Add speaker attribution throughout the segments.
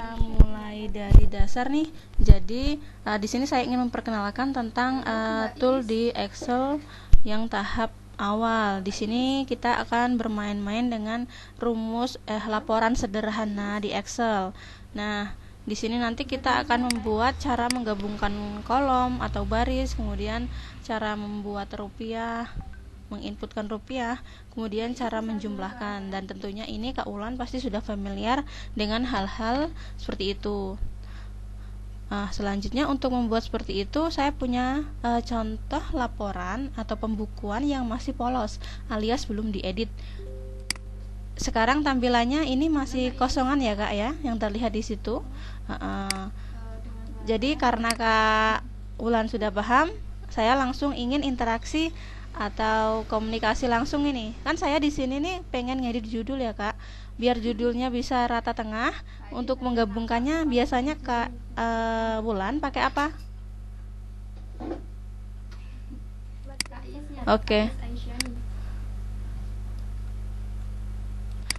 Speaker 1: kita mulai dari dasar nih. Jadi di sini saya ingin memperkenalkan tentang tool di Excel yang tahap awal. Di sini kita akan bermain-main dengan rumus laporan sederhana di Excel. Nah, di sini nanti kita akan membuat cara menggabungkan kolom atau baris, kemudian cara membuat rupiah, menginputkan rupiah, kemudian cara menjumlahkan, dan tentunya ini Kak Ulan pasti sudah familiar dengan hal-hal seperti itu. Selanjutnya untuk membuat seperti itu saya punya contoh laporan atau pembukuan yang masih polos alias belum diedit. Sekarang tampilannya ini masih kosongan ya Kak ya, yang terlihat di situ. Jadi karena Kak Ulan sudah paham, saya langsung ingin interaksi atau komunikasi langsung ini. Kan saya di sini nih pengen ngedit judul ya Kak, biar judulnya bisa rata tengah. Untuk menggabungkannya biasanya Kak Wulan pakai apa? Oke.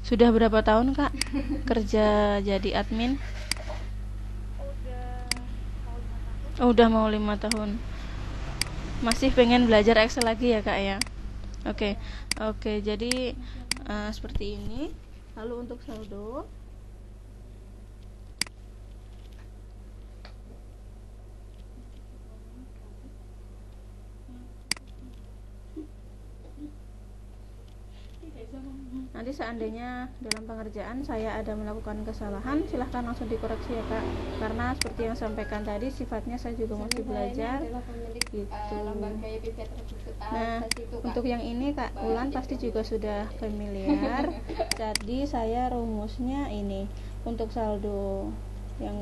Speaker 1: Sudah berapa tahun Kak kerja jadi admin? Udah mau 5 tahun. Masih pengen belajar Excel lagi ya Kak ya? Oke, jadi seperti ini. Lalu untuk saldo, nanti seandainya dalam pengerjaan saya ada melakukan kesalahan, silahkan langsung dikoreksi ya Kak, karena seperti yang sampaikan tadi sifatnya saya juga masih belajar gitu. Nah, untuk yang ini Kak Ulan pasti juga sudah familiar. Jadi saya rumusnya ini untuk saldo yang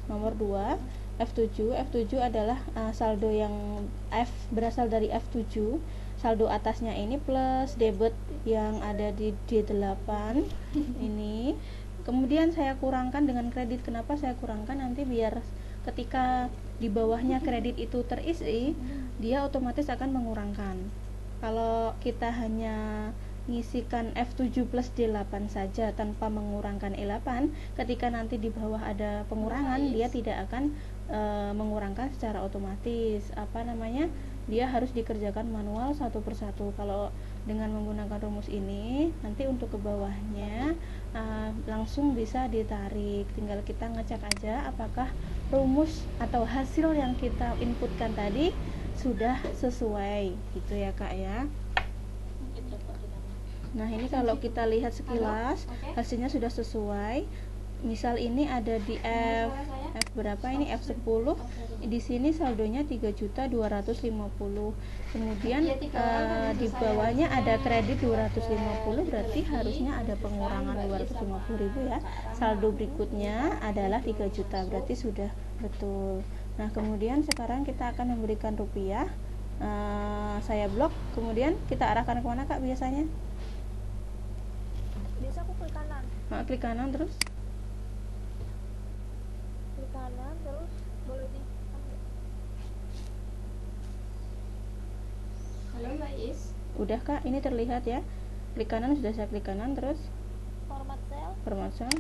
Speaker 1: nomor 2 F7 adalah saldo yang F berasal dari F7. Saldo atasnya ini plus debit yang ada di D8 ini. Kemudian saya kurangkan dengan kredit. Kenapa saya kurangkan? Nanti biar ketika di bawahnya kredit itu terisi, dia otomatis akan mengurangkan. Kalau kita hanya ngisikan F7 plus D8 saja tanpa mengurangkan E8, ketika nanti di bawah ada pengurangan, dia tidak akan mengurangkan secara otomatis. Dia harus dikerjakan manual satu persatu. Kalau dengan menggunakan rumus ini, nanti untuk ke bawahnya langsung bisa ditarik. Tinggal kita ngecek aja apakah rumus atau hasil yang kita inputkan tadi sudah sesuai gitu ya Kak ya. Nah, ini kalau kita lihat sekilas hasilnya sudah sesuai. Misal ini ada di F berapa ini? F10. Di sini saldonya 3.250. Kemudian di bawahnya ada kredit 250, berarti harusnya ada pengurangan 250.000 ya. Saldo berikutnya adalah 3 juta, berarti sudah betul. Nah, kemudian sekarang kita akan memberikan rupiah. Saya blok, kemudian kita arahkan ke mana Kak biasanya?
Speaker 2: Biasa aku klik kanan.
Speaker 1: Klik kanan terus?
Speaker 2: Klik kanan terus boleh di.
Speaker 3: Halo Mbak Is.
Speaker 1: Udah Kak, ini terlihat ya. Klik kanan, sudah saya klik kanan terus.
Speaker 2: Format cell.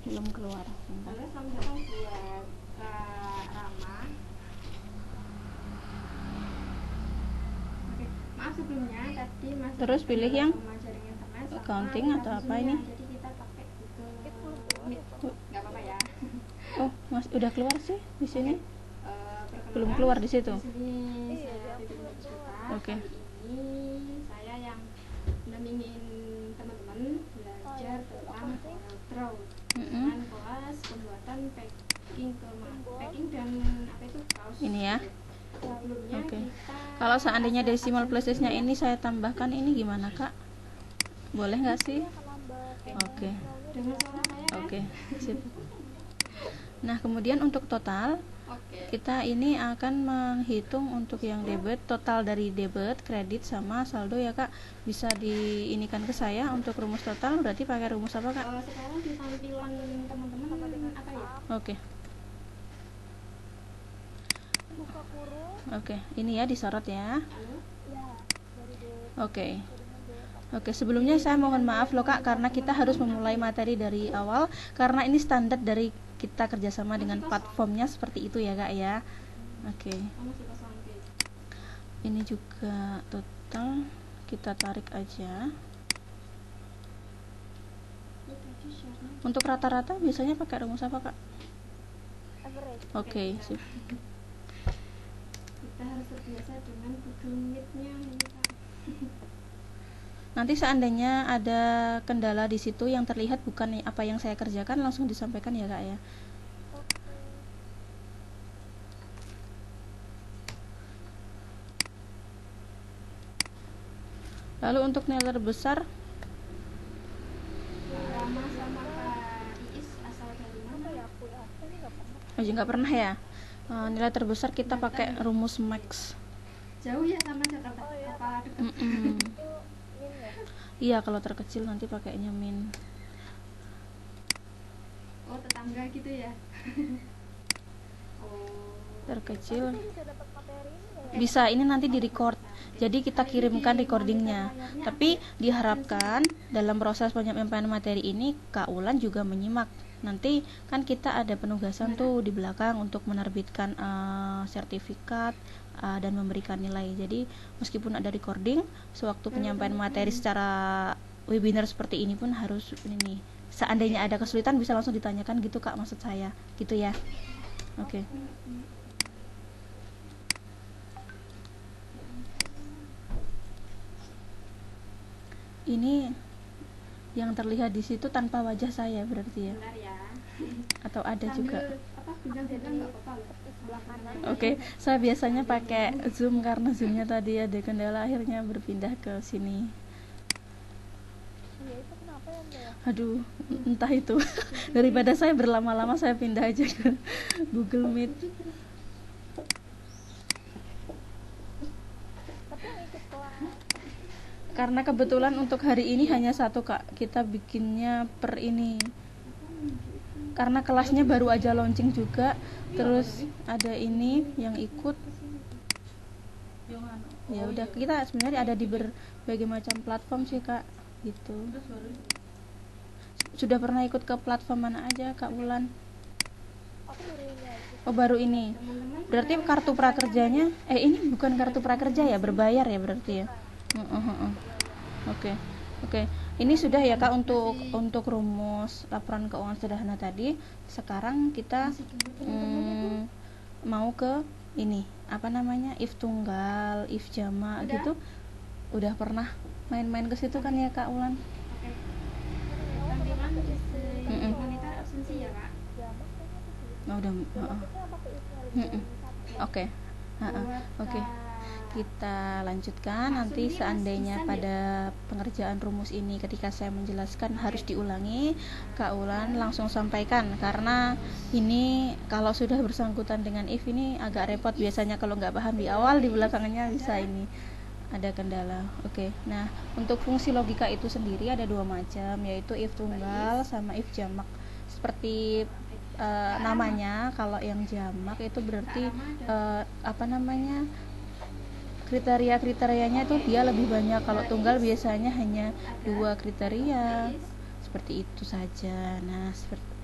Speaker 1: Belum keluar.
Speaker 3: Halo, selamat datang buat Kak Rama. Oke, maaf sebelumnya tadi masih
Speaker 1: Terus pilih yang
Speaker 3: jaring internet
Speaker 1: accounting atau apa ini?
Speaker 3: Jadi kita pakai Google Meet. Nggak apa-apa ya.
Speaker 1: Oh, Mas udah keluar sih di sini.
Speaker 3: Perkenalkan,
Speaker 1: Belum keluar di situ.
Speaker 3: Di sini saya Bibi Nurjita.
Speaker 1: Oke.
Speaker 3: Kali ini saya yang mendampingin teman-teman belajar tentang draw dengan kelas pembuatan packing dan apa itu kaos.
Speaker 1: Ini ya.
Speaker 3: Sebelumnya
Speaker 1: Oke.
Speaker 3: kita
Speaker 1: Kalau seandainya decimal places-nya ini saya tambahkan ini gimana Kak? Boleh nggak sih? Oke.
Speaker 3: dengar suara saya kan?
Speaker 1: Oke, sip. Nah, kemudian untuk total
Speaker 3: Oke.
Speaker 1: kita ini akan menghitung untuk yang debit, total dari debit, kredit sama saldo ya Kak. Bisa diinikan ke saya untuk rumus total, berarti pakai rumus apa Kak?
Speaker 3: Sekarang di tampilan teman-teman apa ya?
Speaker 1: Oke.
Speaker 2: Buka kurung.
Speaker 1: Oke, ini ya disorot ya.
Speaker 3: Halo?
Speaker 2: Ya, dari D.
Speaker 1: Oke. Oke, sebelumnya saya mohon maaf loh Kak, karena kita harus memulai materi dari awal, karena ini standar dari kita kerjasama dengan platformnya seperti itu ya Kak ya. Oke,
Speaker 3: masih kosong. Oke.
Speaker 1: ini juga total, kita tarik aja. Untuk rata-rata biasanya pakai rumus apa Kak?
Speaker 2: Average.
Speaker 1: Oke, sip.
Speaker 3: Kita harus terbiasa dengan Google Meet-nya ini Kak.
Speaker 1: Nanti seandainya ada kendala di situ yang terlihat bukan apa yang saya kerjakan, langsung disampaikan ya Kak ya.
Speaker 2: Oke.
Speaker 1: Lalu untuk nilai besar,
Speaker 3: Kak Rama sama Kak Iis asal dari
Speaker 2: Apa
Speaker 3: mana?
Speaker 2: ya aku ya? Ini nggak pernah.
Speaker 1: nggak pernah ya. Nilai terbesar kita pakai rumus max.
Speaker 3: Jauh ya sama Jakarta?
Speaker 2: Oh, iya.
Speaker 3: Apa dekat?
Speaker 1: Mm-mm.
Speaker 2: Itu min ya.
Speaker 1: Iya, kalau terkecil nanti pakainya min.
Speaker 3: Oh, tetangga gitu ya? Oh.
Speaker 1: Terkecil
Speaker 2: Saya bisa dapat materi ini nggak ya?
Speaker 1: bisa, ini nanti di record, jadi kita kirimkan recordingnya. Tapi diharapkan dalam proses penyampaian materi ini Kak Ulan juga menyimak. Nanti kan kita ada penugasan tuh di belakang untuk menerbitkan sertifikat dan memberikan nilai. Jadi meskipun ada recording, sewaktu penyampaian materi secara webinar seperti ini pun harus ini. Seandainya ada kesulitan bisa langsung ditanyakan gitu Kak, maksud saya gitu ya. Oke. Ini yang terlihat di situ tanpa wajah saya berarti ya,
Speaker 3: Benar ya.
Speaker 1: atau ada juga?
Speaker 3: Apa bintang-bintang nggak apa-apa loh.
Speaker 2: Sebelah kanan.
Speaker 1: Oke, saya biasanya pakai Zoom karena Zoomnya tadi ada kendala, akhirnya berpindah ke sini.
Speaker 2: Iya, itu kenapa ya Mbak ya?
Speaker 1: Aduh, entah itu. Daripada saya berlama-lama, saya pindah aja ke Google Meet.
Speaker 2: Tapi yang ikut kelas
Speaker 1: Karena kebetulan untuk hari ini hanya satu Kak, kita bikinnya per ini. Karena kelasnya baru aja launching juga, terus ada ini yang ikut. Ya udah, kita sebenarnya ada di berbagai macam platform sih Kak, gitu. Sudah pernah ikut ke platform mana aja Kak Wulan?
Speaker 2: aku baru ini aja.
Speaker 1: Oh, baru ini. Berarti kartu prakerjanya ini bukan kartu prakerja ya, berbayar ya berarti ya. Oke. Oke. Ini sudah ya Kak untuk rumus laporan keuangan sederhana tadi. Sekarang kita mau ke ini, apa namanya? If tunggal, if jamak gitu. Udah pernah main-main ke situ kan ya Kak Wulan?
Speaker 3: Oke. Tampilan di monitor absensi ya Kak.
Speaker 2: Jamak kayaknya itu sih.
Speaker 1: Oh, udah.
Speaker 2: Jamaknya pakai if-nya lebih
Speaker 1: Mm-mm.
Speaker 2: dari satu.
Speaker 1: Oke. Oke.
Speaker 3: Kak.
Speaker 1: Kita lanjutkan. Nanti seandainya pada pengerjaan rumus ini ketika saya menjelaskan harus diulangi, Kak Ulan langsung sampaikan, karena ini kalau sudah bersangkutan dengan if ini agak repot biasanya kalau nggak paham di awal, di belakangnya bisa ini ada kendala. Oke. Nah, untuk fungsi logika itu sendiri ada dua macam, yaitu if tunggal sama if jamak. Seperti namanya, kalau yang jamak itu berarti apa namanya, kriteria-kriterianya itu dia lebih banyak. Kalau tunggal biasanya hanya 2 kriteria, seperti itu saja. Nah,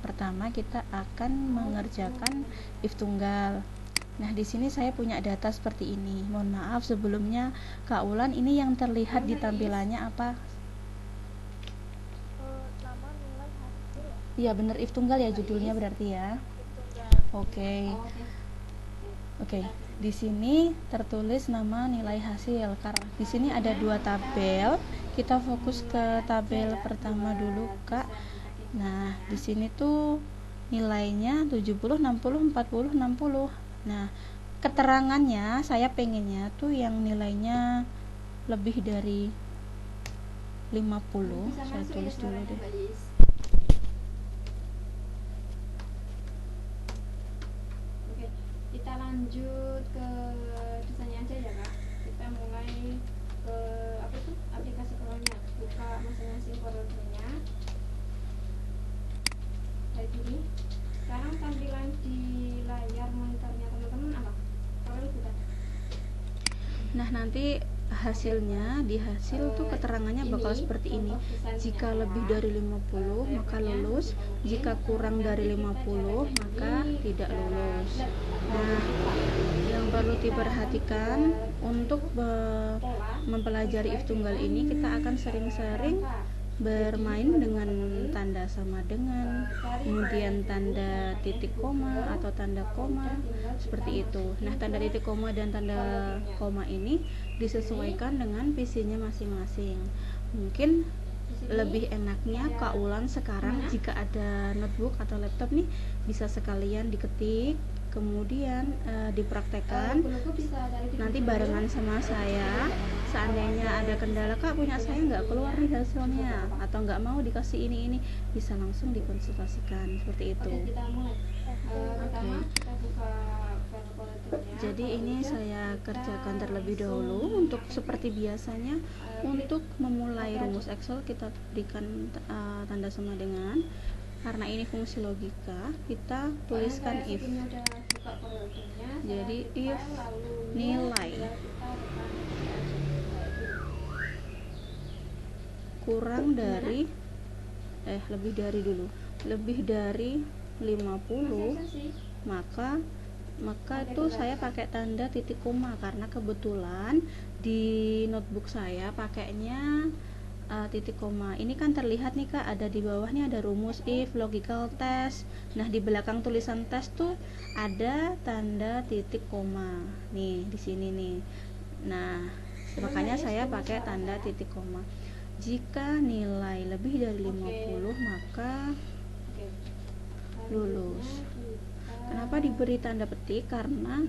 Speaker 1: pertama kita akan mengerjakan if tunggal. Nah, di sini saya punya data seperti ini. Mohon maaf sebelumnya Kak Ulan, ini yang terlihat di tampilannya apa?
Speaker 2: Nama nilai hasil ya.
Speaker 1: Iya, bener if tunggal ya judulnya berarti ya.
Speaker 2: Tunggal.
Speaker 1: Oke.
Speaker 3: Oh, oke.
Speaker 1: Oke, di sini tertulis nama nilai hasil. Karena di sini ada 2 tabel. Kita fokus ke tabel pertama dulu, Kak. Nah, di sini tuh nilainya 70, 60, 40, 60. Nah, keterangannya saya pengennya tuh yang nilainya lebih dari 50.
Speaker 3: Bisa
Speaker 1: Saya
Speaker 3: masuk ya
Speaker 1: tulis dulu
Speaker 3: suaranya,
Speaker 1: deh.
Speaker 3: Mbak Is. Oke, kita lanjut ke desainnya aja ya Kak. Kita mulai ke apa tuh, aplikasi Corelnya. Buka masing-masing Corelnya. Kayak gini. Sekarang tampilan di layar monitornya teman-teman apa? Corel bukan?
Speaker 1: Nah, nanti hasilnya di hasil tuh keterangannya bakal seperti ini. Jika lebih dari 50 maka lulus, jika kurang dari 50 maka tidak lulus. Nah, yang perlu diperhatikan untuk mempelajari if tunggal ini, kita akan sering-sering bermain dengan tanda sama dengan, kemudian tanda titik koma atau tanda koma, seperti itu. Nah, tanda titik koma dan tanda koma ini disesuaikan dengan visinya masing-masing. Mungkin lebih enaknya Kak Wulan sekarang jika ada notebook atau laptop nih, bisa sekalian diketik, kemudian dipraktekkan nanti barengan sama saya. Seandainya ada kendala, Kak punya saya nggak keluar nih hasilnya atau nggak mau dikasih ini, bisa langsung dikonsultasikan, seperti itu.
Speaker 3: Kita mulai. Pertama
Speaker 1: Oke.
Speaker 3: kita buka kalkulatornya.
Speaker 1: Jadi ini saya kerjakan terlebih dahulu. Untuk seperti biasanya, untuk memulai rumus Excel kita berikan tanda sama dengan. Karena ini fungsi logika, kita tuliskan if. Jadi if nilai kurang dari lebih dari dulu, lebih dari 50, maka itu saya pakai tanda titik koma, karena kebetulan di notebook saya pakainya titik koma. Ini kan terlihat nih Kak, ada di bawahnya ada rumus if, logical test. Nah, di belakang tulisan tes tuh ada tanda titik koma. Nih, di sini nih. Nah, makanya saya pakai tanda titik koma. Jika nilai lebih dari 50 maka lulus. Kenapa diberi tanda petik? Karena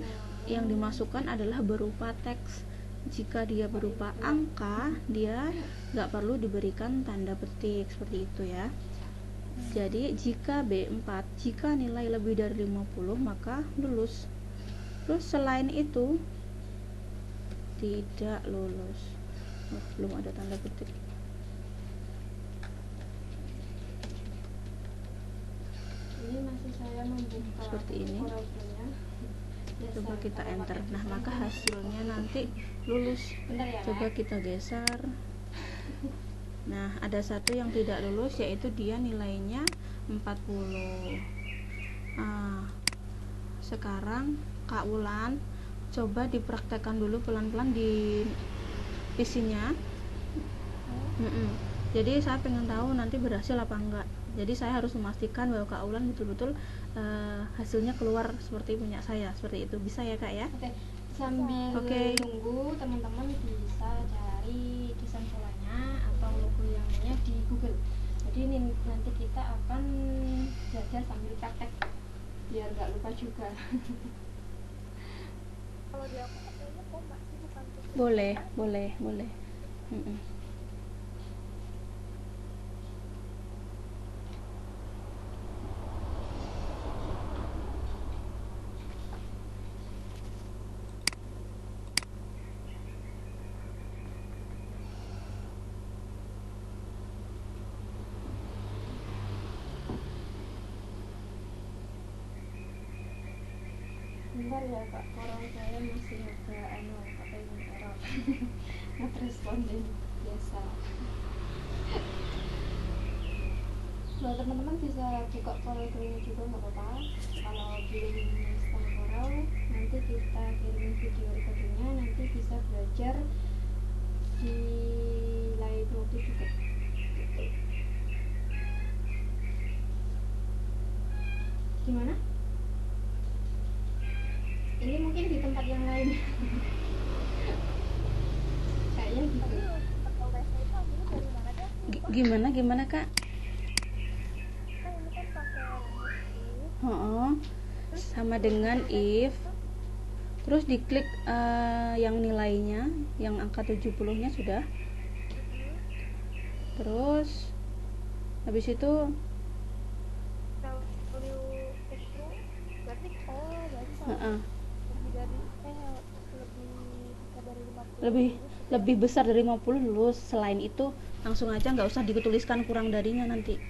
Speaker 1: yang dimasukkan adalah berupa teks. Jika dia berupa angka, dia nggak perlu diberikan tanda petik, seperti itu ya. Jadi jika B4, jika nilai lebih dari 50 maka lulus. Terus selain itu tidak lulus. Belum ada tanda petik.
Speaker 3: Ini masih saya membuka
Speaker 1: Seperti ini.
Speaker 3: kalkulatornya.
Speaker 1: Coba kita enter. Nah, maka hasilnya nanti lulus.
Speaker 3: Bentar ya,
Speaker 1: Coba
Speaker 3: Kak.
Speaker 1: kita geser. Nah, ada satu yang tidak lulus, yaitu dia nilainya 40. Sekarang Kak Wulan coba dipraktekkan dulu pelan-pelan di visinya. Jadi saya pengen tahu nanti berhasil apa enggak. Jadi saya harus memastikan bahwa Kak Wulan betul-betul hasilnya keluar seperti punya saya, seperti itu. Bisa ya Kak ya?
Speaker 3: Oke, sambil
Speaker 1: Oke.
Speaker 3: tunggu teman-teman bisa cari desain polanya atau logo yang lainnya di Google. Jadi ini nanti kita akan belajar sambil praktek biar nggak lupa juga.
Speaker 2: Kalau di aku kayaknya koma sih, bukan titik.
Speaker 1: Boleh.
Speaker 3: Bentar ya Kak, orang saya masih agak apa ini error. Not responding biasa. Nah, teman-teman bisa buka Corel juga nggak apa-apa. Kalau belum install Corel, nanti kita kirim video recordingnya, nanti bisa belajar di live mode juga. Gimana? Ini mungkin di tempat yang lain. Kayaknya gitu.
Speaker 2: Kalau WC itu ambilnya dari mana deh?
Speaker 1: Gimana Kak?
Speaker 2: Kan ini kan pakai rumus if,
Speaker 1: Sama dengan if. Terus diklik yang nilainya, yang angka 70-nya sudah. Terus habis itu
Speaker 2: W itu berarti berarti kalau
Speaker 1: heeh,
Speaker 2: lebih dari lebih besar dari 50
Speaker 1: lebih besar dari 50 lulus. Selain itu langsung aja, nggak usah dituliskan kurang darinya nanti.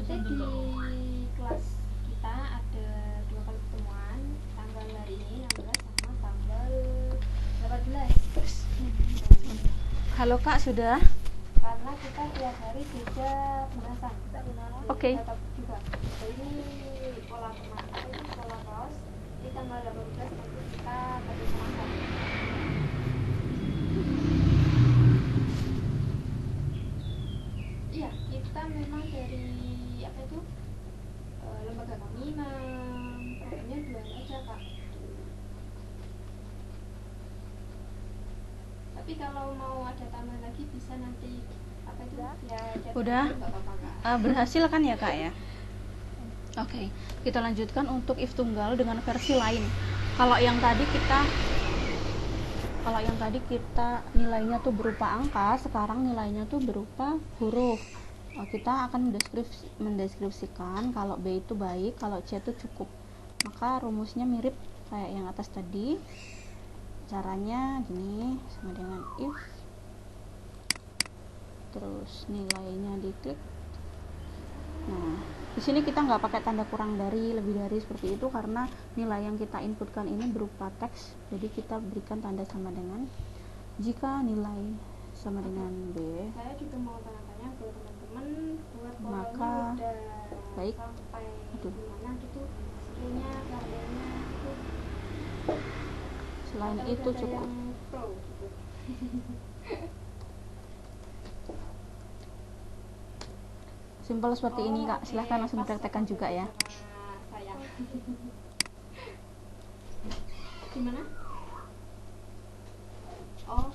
Speaker 3: nanti di kelas kita ada 2 kali pertemuan, tanggal hari ini 16 sama tanggal 18.
Speaker 1: Halo Kak, sudah?
Speaker 3: Karena kita tiap hari beda pembahasan.
Speaker 1: Oke.
Speaker 3: Tetap juga. Jadi ini pola pembahasan, ini pola kaos. Di tanggal 18 nanti kita bagi pembahasan. Iya, kita memang dari apa itu lembaga kami programnya 2 aja Kak. Tapi kalau mau ada tambahan lagi bisa nanti apa itu ya chat
Speaker 1: Udah?
Speaker 3: nggak apa-apa Kak.
Speaker 1: Berhasil kan ya Kak ya? Oke, kita lanjutkan untuk if tunggal dengan versi lain. Kalau yang tadi kita nilainya tuh berupa angka, sekarang nilainya tuh berupa huruf. Kita akan mendeskripsikan kalau B itu baik, kalau C itu cukup. Maka rumusnya mirip kayak yang atas tadi. Caranya gini, sama dengan if, terus nilainya diklik. Nah, di sini kita nggak pakai tanda kurang dari, lebih dari seperti itu karena nilai yang kita inputkan ini berupa teks. Jadi kita berikan tanda sama dengan jika nilai sama dengan B.
Speaker 3: Saya juga mau tanya-tanya ke teman-teman buat
Speaker 1: Maka,
Speaker 3: polanya udah
Speaker 1: baik.
Speaker 3: sampai
Speaker 1: Aduh.
Speaker 3: gimana gitu skillnya, karyanya itu.
Speaker 1: Selain
Speaker 3: Atau
Speaker 1: itu
Speaker 3: udah ada
Speaker 1: cukup.
Speaker 3: yang pro gitu.
Speaker 1: Simpel seperti ini Kak,
Speaker 3: Oke,
Speaker 1: silahkan langsung
Speaker 3: pas
Speaker 1: dipraktekkan juga ya.
Speaker 3: sama saya. Gimana? Oh,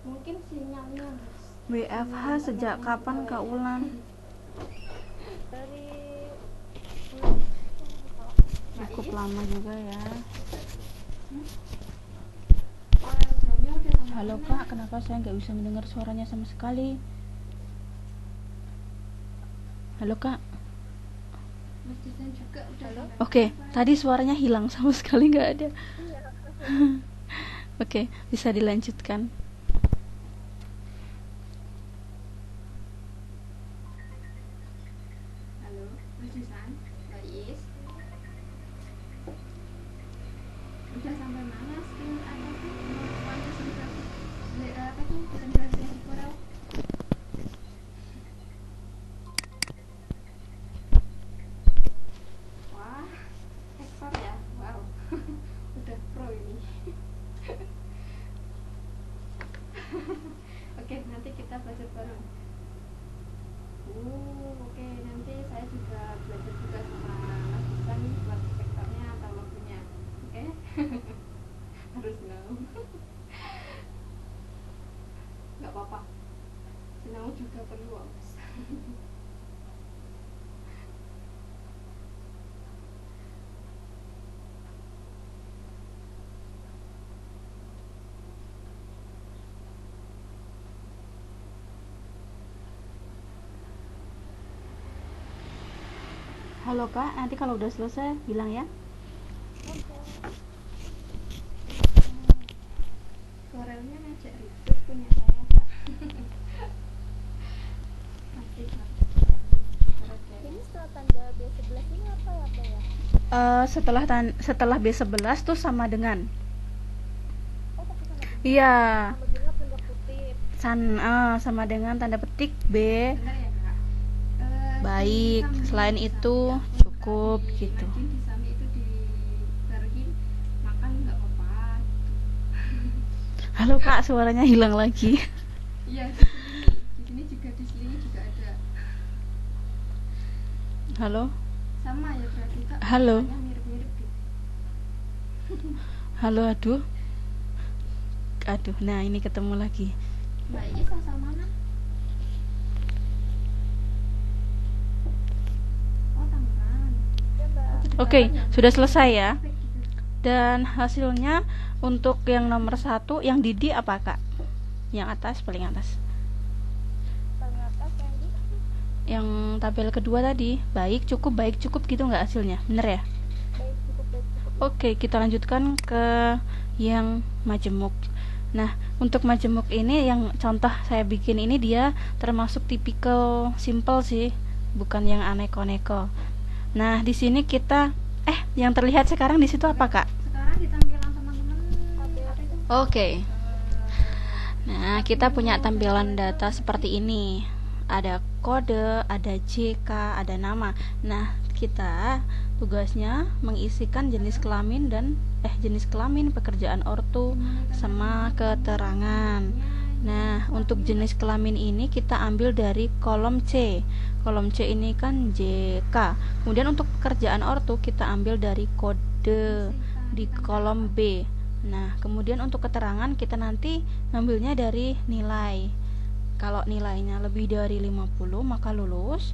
Speaker 3: mungkin sinyalnya Mas.
Speaker 1: WFH sejak kapan Kak Ulan?
Speaker 2: Dari
Speaker 1: Cukup lama juga ya.
Speaker 3: Programnya udah sama
Speaker 1: Halo
Speaker 3: mana?
Speaker 1: Kak, kenapa saya nggak bisa mendengar suaranya sama sekali? Halo Kak.
Speaker 3: Mas Desain juga udah sampai
Speaker 1: Oke,
Speaker 3: mana?
Speaker 1: tadi suaranya hilang sama sekali nggak ada. Oke, bisa dilanjutkan.
Speaker 3: Halo, Mas Desain, Mbak Is. Udah sampai mana skill apa tuh kemampuan konsentrasi apa tuh konsentrasi yang kurang? Wah, ekspor ya, wow, udah pro ini. Oke, nanti kita belajar bareng. Oke, nanti saya juga belajar juga sama Mas Isan buat vektornya atau logonya. Oke, harus know. Nggak apa-apa, sinau juga perlu Mas.
Speaker 1: Halo Kak, nanti kalau udah selesai bilang ya.
Speaker 3: Corelnya ngajak ribut punya saya Kak. Masih Kak.
Speaker 2: ini setelah tanda B11 ini apa ya Pak ya?
Speaker 1: Setelah B11 tuh sama dengan
Speaker 2: Oh, tapi sama dengan
Speaker 1: iya,
Speaker 2: sama dengan tanda kutip.
Speaker 1: sama dengan tanda petik B
Speaker 3: Bentar ya Kak.
Speaker 1: baik.
Speaker 3: Di
Speaker 1: Selain
Speaker 3: Sami,
Speaker 1: itu
Speaker 3: Sami,
Speaker 1: cukup
Speaker 3: di
Speaker 1: gitu.
Speaker 3: Madin, di Sami itu dibarengi makan nggak apa-apa.
Speaker 1: Halo Kak, suaranya hilang lagi.
Speaker 3: Iya, di sini juga di sini juga ada.
Speaker 1: Halo,
Speaker 3: Sama ya berarti Kak.
Speaker 1: Halo.
Speaker 3: Suaranya mirip-mirip gitu.
Speaker 1: halo, aduh. Nah ini ketemu lagi.
Speaker 3: Mbak Is asal mana? Oh, Tangerang.
Speaker 2: Ya Mbak.
Speaker 1: Oke, sudah selesai ya.
Speaker 3: Perfect gitu.
Speaker 1: Dan hasilnya untuk yang nomor 1, yang Didi apa Kak? Yang atas, paling atas.
Speaker 2: Paling atas yang di
Speaker 1: Yang tabel kedua tadi, baik cukup gitu nggak hasilnya? Bener ya?
Speaker 2: baik cukup.
Speaker 1: Oke, kita lanjutkan ke yang majemuk. Nah, untuk majemuk ini yang contoh saya bikin ini dia termasuk tipikal simple sih, bukan yang aneko-neko. Nah, di sini kita yang terlihat sekarang di situ apa, Kak?
Speaker 3: Sekarang di tampilan teman-teman apa itu?
Speaker 1: Oke. Nah, kita punya tampilan data seperti ini. Ada kode, ada JK, ada nama. Nah, kita tugasnya mengisikan jenis kelamin dan jenis kelamin, pekerjaan ortu, sama keterangan. Nah, untuk jenis kelamin ini kita ambil dari kolom C. Kolom C ini kan JK. Kemudian untuk pekerjaan ortu kita ambil dari kode di kolom B. Nah, kemudian untuk keterangan kita nanti ngambilnya dari nilai. Kalau nilainya lebih dari 50 maka lulus.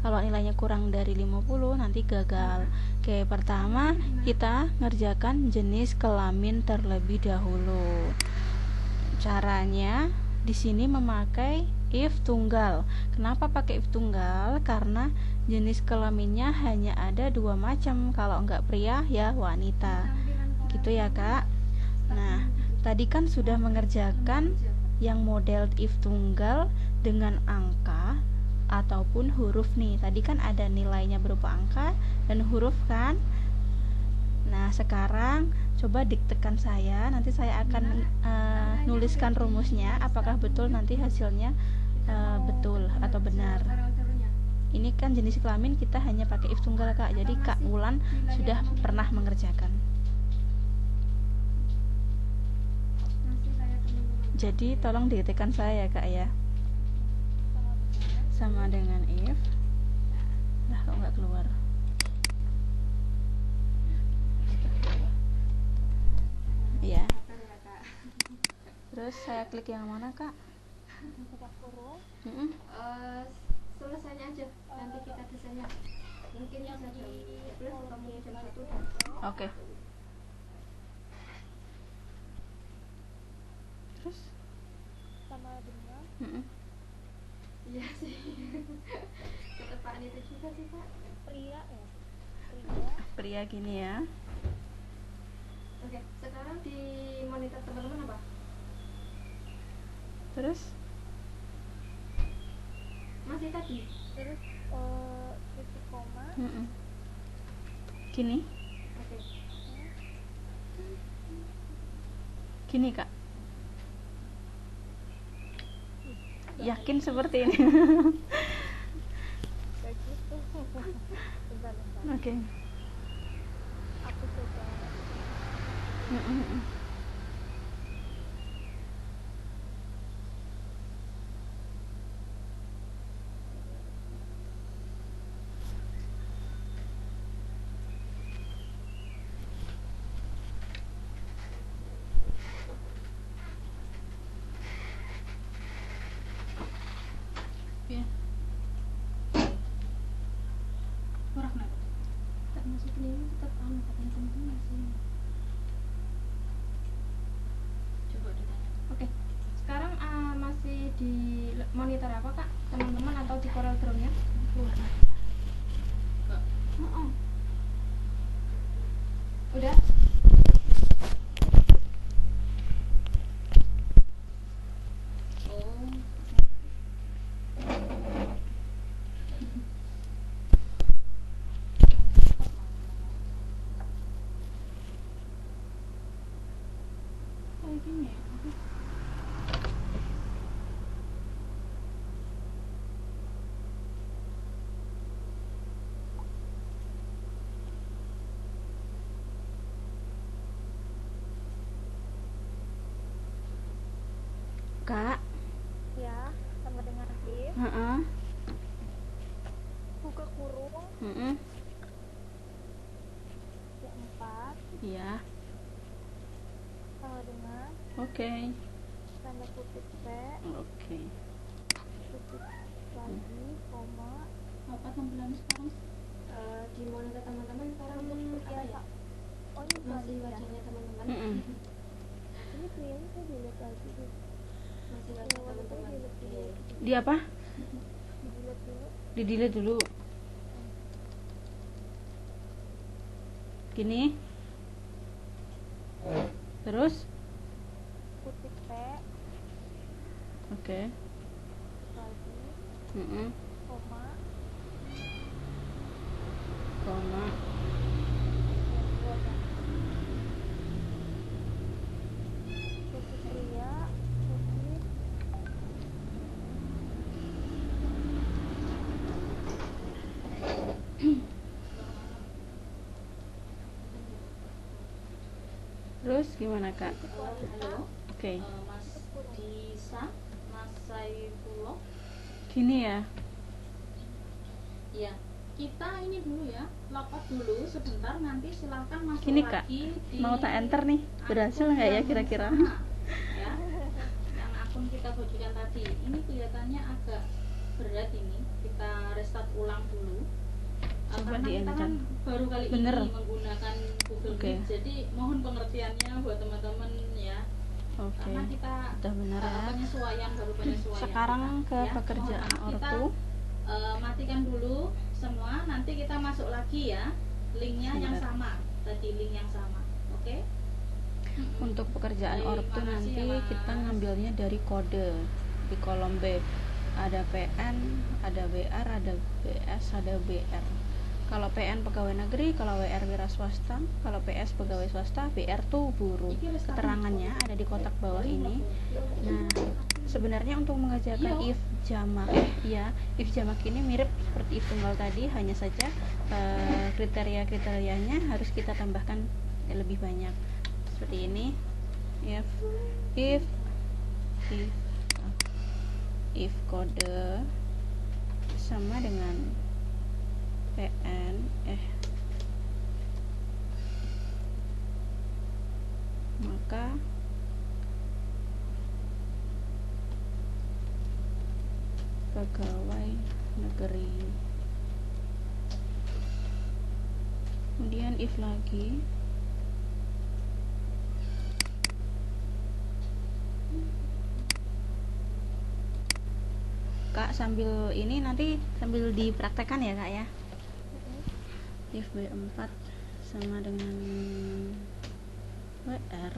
Speaker 1: Kalau nilainya kurang dari 50 nanti gagal. Oke, pertama kita ngerjakan jenis kelamin terlebih dahulu. Caranya di sini memakai if tunggal. Kenapa pakai if tunggal? Karena jenis kelaminnya hanya ada 2 macam. Kalau enggak pria ya wanita. Gitu ya, Kak. Nah, tadi kan sudah mengerjakan yang model if tunggal dengan angka ataupun huruf nih. Tadi kan ada nilainya berupa angka dan huruf kan. Nah, sekarang coba diktekan saya. Nanti saya akan nuliskan rumusnya. Apakah betul nanti hasilnya betul atau benar. Ini kan jenis kelamin kita hanya pakai if tunggal, Kak. Jadi Kak Wulan sudah pernah mengerjakan. Jadi tolong diktekan saya, Kak ya. Sama dengan if. Lah, kok nggak keluar? Iya. Terus saya klik yang mana, Kak?
Speaker 3: Selesainya aja. Nanti kita desainnya. Mungkin yang jam 11 atau mungkin jam 1.
Speaker 1: Oke. Terus?
Speaker 2: Sama dengan
Speaker 3: Iya sih. Ketepaan itu juga sih, Kak.
Speaker 2: pria ya.
Speaker 1: Pria gini ya.
Speaker 3: Oke, sekarang di monitor teman-teman apa?
Speaker 1: Terus?
Speaker 3: Masih tadi.
Speaker 2: Terus titik koma.
Speaker 1: Gini.
Speaker 3: Oke.
Speaker 1: Gini, Kak. Yakin seperti ini?
Speaker 2: Kayak gitu. Bentar.
Speaker 1: Oke.
Speaker 2: Aku coba.
Speaker 1: Ya. Kurang nih.
Speaker 3: Tak masuk ini tetap katanya teman-teman masih. Coba ditanya. Oke. Sekarang masih di monitor apa, Kak? Teman-teman atau di Corel Draw-nya? Keluar. Udah?
Speaker 1: Kayak gini. Kak.
Speaker 2: Ya, sama dengan if. Buka kurung. Yang 4
Speaker 1: Iya.
Speaker 2: sama dengan
Speaker 1: Oke.
Speaker 2: tanda kutip P,
Speaker 1: Oke.
Speaker 2: kutip lagi, koma.
Speaker 3: Apa tampilannya sekarang? Di monitor teman-teman sekarang apa ya?
Speaker 2: Oh, ini
Speaker 3: Masih
Speaker 2: ya.
Speaker 3: wajahnya teman-teman.
Speaker 2: Ini kayaknya saya dilihat lagi deh.
Speaker 3: Masih wajah teman-teman. Oke.
Speaker 1: Di apa?
Speaker 2: Dilihat dulu.
Speaker 1: Di delete dulu. Gini. Terus?
Speaker 2: Kutip
Speaker 1: Oke.
Speaker 2: lagi
Speaker 1: Mm-mm.
Speaker 2: koma
Speaker 1: Koma.
Speaker 2: yang keduanya khusus pria khusus
Speaker 1: Terus gimana kak?
Speaker 2: wanita
Speaker 1: Oke.
Speaker 4: Mas Disa, Mas Saifullah.
Speaker 1: Gini ya.
Speaker 4: Ya, kita ini dulu ya, login dulu sebentar, nanti silahkan masuk
Speaker 1: Gini,
Speaker 4: lagi
Speaker 1: Kak.
Speaker 4: di
Speaker 1: Mau tak enter nih. Berhasil
Speaker 4: akun
Speaker 1: nggak ya
Speaker 4: yang
Speaker 1: kira-kira?
Speaker 4: sama, ya, yang akun kita bagikan tadi. Ini kelihatannya agak berat ini. Kita restart ulang dulu.
Speaker 1: Coba
Speaker 4: Karena kita kan
Speaker 1: di-enter.
Speaker 4: baru kali
Speaker 1: Bener.
Speaker 4: ini menggunakan Google
Speaker 1: Oke.
Speaker 4: Meet, jadi mohon pengertiannya buat teman-teman ya.
Speaker 1: Oke.
Speaker 4: Karena kita
Speaker 1: Udah bener ya.
Speaker 4: penyesuaian
Speaker 1: Sekarang ke
Speaker 4: kita, ya.
Speaker 1: pekerjaan
Speaker 4: Mohon maaf, kita,
Speaker 1: ortu.
Speaker 4: matikan dulu semua, nanti kita masuk lagi ya, linknya yang
Speaker 1: Sebentar.
Speaker 4: sama tadi, link yang sama, oke?
Speaker 1: Untuk pekerjaan
Speaker 4: Baik,
Speaker 1: ortu
Speaker 4: makasih
Speaker 1: nanti
Speaker 4: ya, Mas.
Speaker 1: kita ngambilnya dari kode di kolom B. Ada PN, ada WR, ada BS, ada BR. Kalau PN pegawai negeri, kalau WR wira swasta, kalau PS pegawai swasta, BR tuh buruh. Keterangannya ada di kotak bawah ini. Nah, sebenarnya untuk mengerjakan if jamak if jamak ini mirip seperti if tunggal tadi, hanya saja kriteria-kriterianya harus kita tambahkan lebih banyak. Seperti ini. If kode sama dengan PN maka pegawai negeri. Kemudian if lagi Kak, sambil ini nanti sambil dipraktekkan ya Kak ya. If B4 sama dengan WR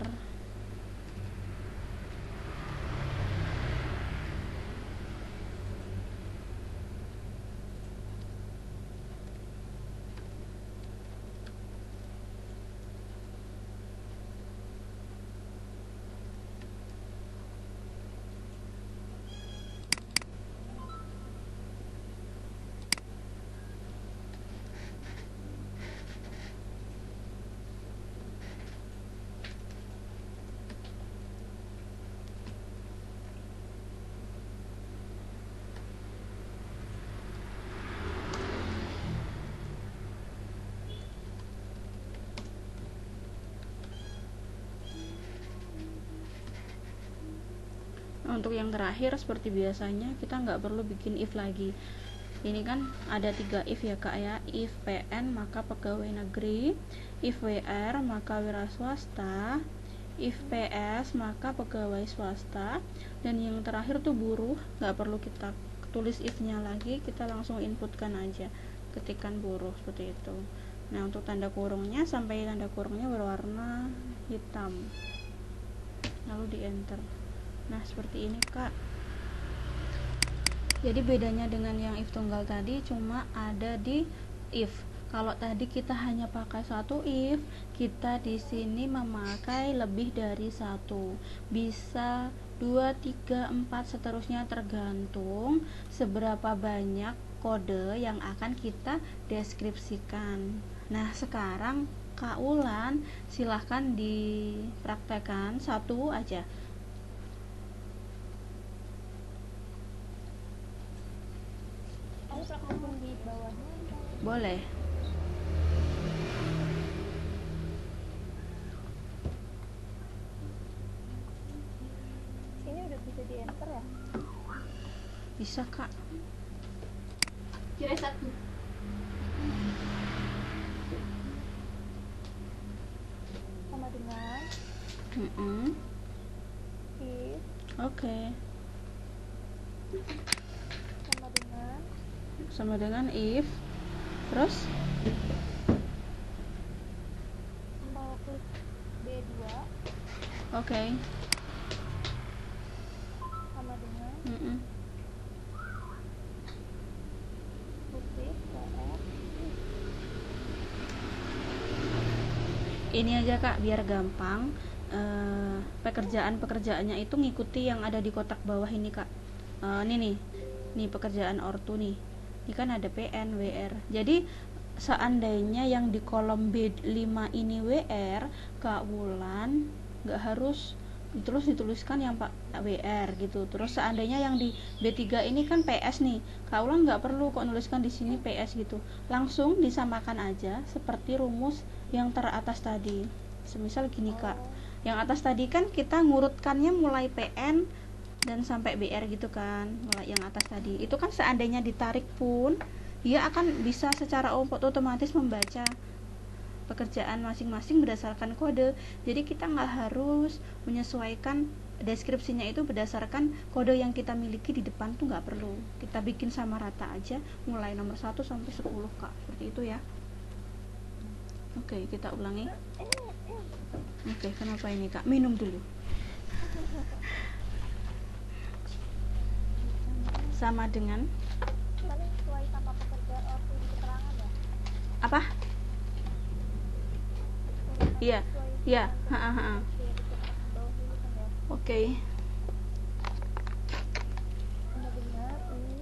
Speaker 1: untuk yang terakhir seperti biasanya kita nggak perlu bikin if lagi. Ini kan ada 3 if ya Kak ya. If PN maka pegawai negeri, if WR maka wira swasta, if PS maka pegawai swasta, dan yang terakhir tuh buruh. Nggak perlu kita tulis if nya lagi, kita langsung inputkan aja, ketikkan buruh seperti itu. Nah, untuk tanda kurungnya sampai tanda kurungnya berwarna hitam, lalu di enter. Nah, seperti ini Kak. Jadi bedanya dengan yang if tunggal tadi cuma ada di if. Kalau tadi kita hanya pakai satu if, kita di sini memakai lebih dari satu. Bisa 2, 3, 4 seterusnya, tergantung seberapa banyak kode yang akan kita deskripsikan. Nah, sekarang Kak Ulan silahkan dipraktekkan satu aja.
Speaker 2: apapun di bawahnya
Speaker 1: Boleh.
Speaker 2: ini udah bisa di enter ya.
Speaker 1: Bisa Kak.
Speaker 4: Kira satu.
Speaker 2: Sama dengan if
Speaker 1: Oke. Sama dengan if. Terus
Speaker 2: mau klik B2
Speaker 1: oke.
Speaker 2: sama dengan
Speaker 1: ini aja Kak biar gampang. Pekerjaannya itu ngikuti yang ada di kotak bawah ini Kak. Nih pekerjaan ortu nih. Ini kan ada PN, WR. Jadi seandainya yang di kolom B5 ini WR, Kak Wulan nggak harus terus dituliskan yang Pak WR gitu. Terus seandainya yang di B3 ini kan PS nih, Kak Wulan nggak perlu kok nuliskan di sini PS gitu. Langsung disamakan aja seperti rumus yang teratas tadi. Semisal gini Kak, yang atas tadi kan kita ngurutkannya mulai PN dan sampai BR gitu kan, mulai yang atas tadi itu kan seandainya ditarik pun dia akan bisa secara otomatis membaca pekerjaan masing-masing berdasarkan kode. Jadi kita nggak harus menyesuaikan deskripsinya itu berdasarkan kode yang kita miliki di depan tuh nggak perlu, kita bikin sama rata aja mulai nomor 1 sampai 10 Kak, seperti itu ya. Oke, kita ulangi. Oke, kenapa ini Kak? Minum dulu. Sama dengan
Speaker 2: paling sesuai sama pekerjaan ortu di keterangan ya.
Speaker 1: apa? Iya, iya. Oke.
Speaker 2: Benar-benar ini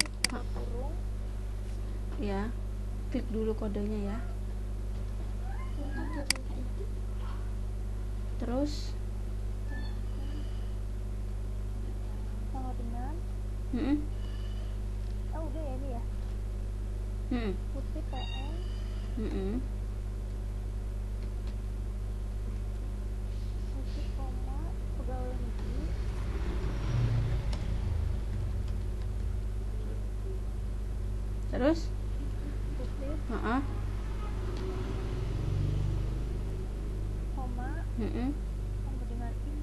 Speaker 2: kurung
Speaker 1: Ya, klik dulu kodenya ya. Terus,
Speaker 2: sama dengan udah ya ini ya, kutip PN kutip koma pegawai negeri
Speaker 1: terus,
Speaker 2: kutip koma sama dengan ini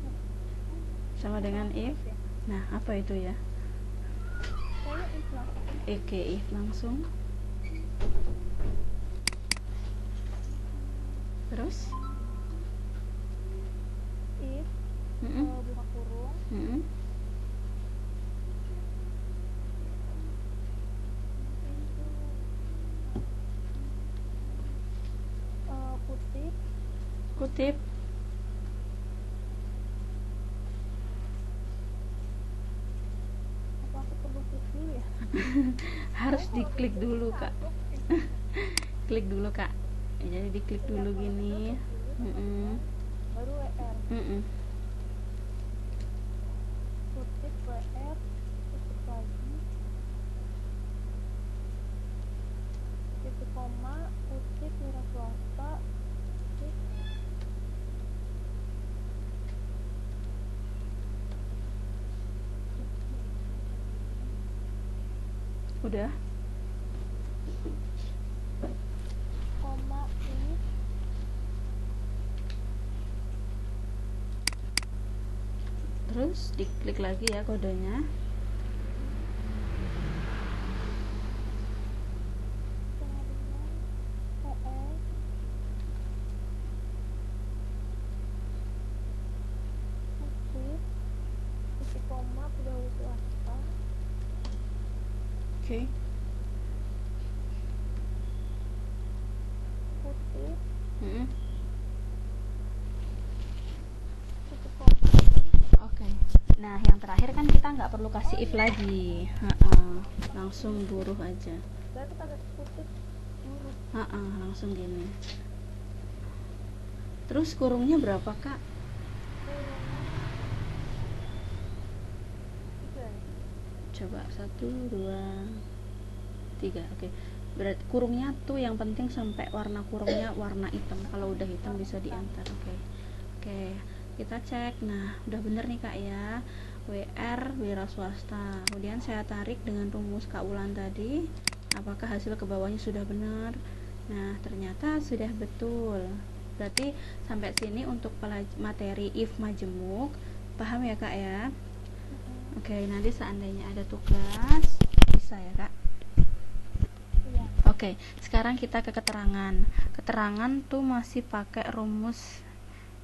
Speaker 1: sama dengan if.
Speaker 2: ya.
Speaker 1: Nah, apa itu ya?
Speaker 2: Saya Islam
Speaker 1: Oke, if langsung. Terus,
Speaker 2: if buka kurung kutip
Speaker 1: kutip.
Speaker 2: apa aku perlu klik dulu ya?
Speaker 1: Harus diklik dulu Kak. Klik dulu Kak. Jadi diklik dulu gini.
Speaker 2: Baru WR kutip WR kutip lagi titik koma kutip wira swasta kutip
Speaker 1: Udah.
Speaker 2: koma ini
Speaker 1: Terus diklik lagi ya kodenya.
Speaker 2: sama dengan WR kutip titik koma pegawai swasta
Speaker 1: Oke.
Speaker 2: kutip
Speaker 1: Mm-mm.
Speaker 2: titik koma
Speaker 1: Oke. Nah, yang terakhir kan kita nggak perlu kasih if lagi. Langsung buruh aja.
Speaker 2: berarti pada kutip huruf
Speaker 1: Langsung gini. Terus kurungnya berapa Kak?
Speaker 2: tiga
Speaker 1: Coba 1, 2, 3. Oke. Berarti kurungnya tuh yang penting sampai warna kurungnya warna hitam. Kalau udah hitam bisa diantar. Oke. Kita cek. Nah, udah bener nih Kak ya. WR wira swasta. Kemudian saya tarik dengan rumus Kak Wulan tadi. Apakah hasil ke bawahnya sudah benar? Nah, ternyata sudah betul. Berarti sampai sini untuk materi if majemuk. Paham ya Kak ya? Oke, nanti seandainya ada tugas bisa ya Kak.
Speaker 2: iya
Speaker 1: Oke, sekarang kita ke keterangan. Keterangan tuh masih pakai rumus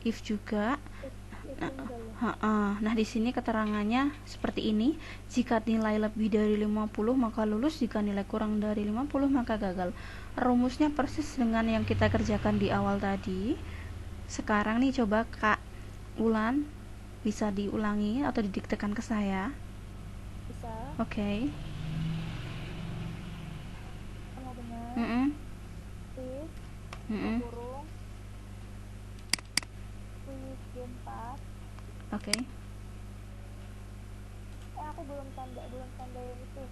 Speaker 1: if juga. Nah, di sini keterangannya seperti ini. Jika nilai lebih dari 50 maka lulus, jika nilai kurang dari 50 maka gagal. Rumusnya persis dengan yang kita kerjakan di awal tadi. Sekarang nih coba Kak Ulan bisa diulangi atau didiktekan ke saya.
Speaker 2: Bisa.
Speaker 1: Oke.
Speaker 2: Sama dengan
Speaker 1: Mm-mm.
Speaker 2: sis
Speaker 1: Mm-mm.
Speaker 2: kurung sis 4.
Speaker 1: Oke.
Speaker 2: Aku belum tanda yang itu.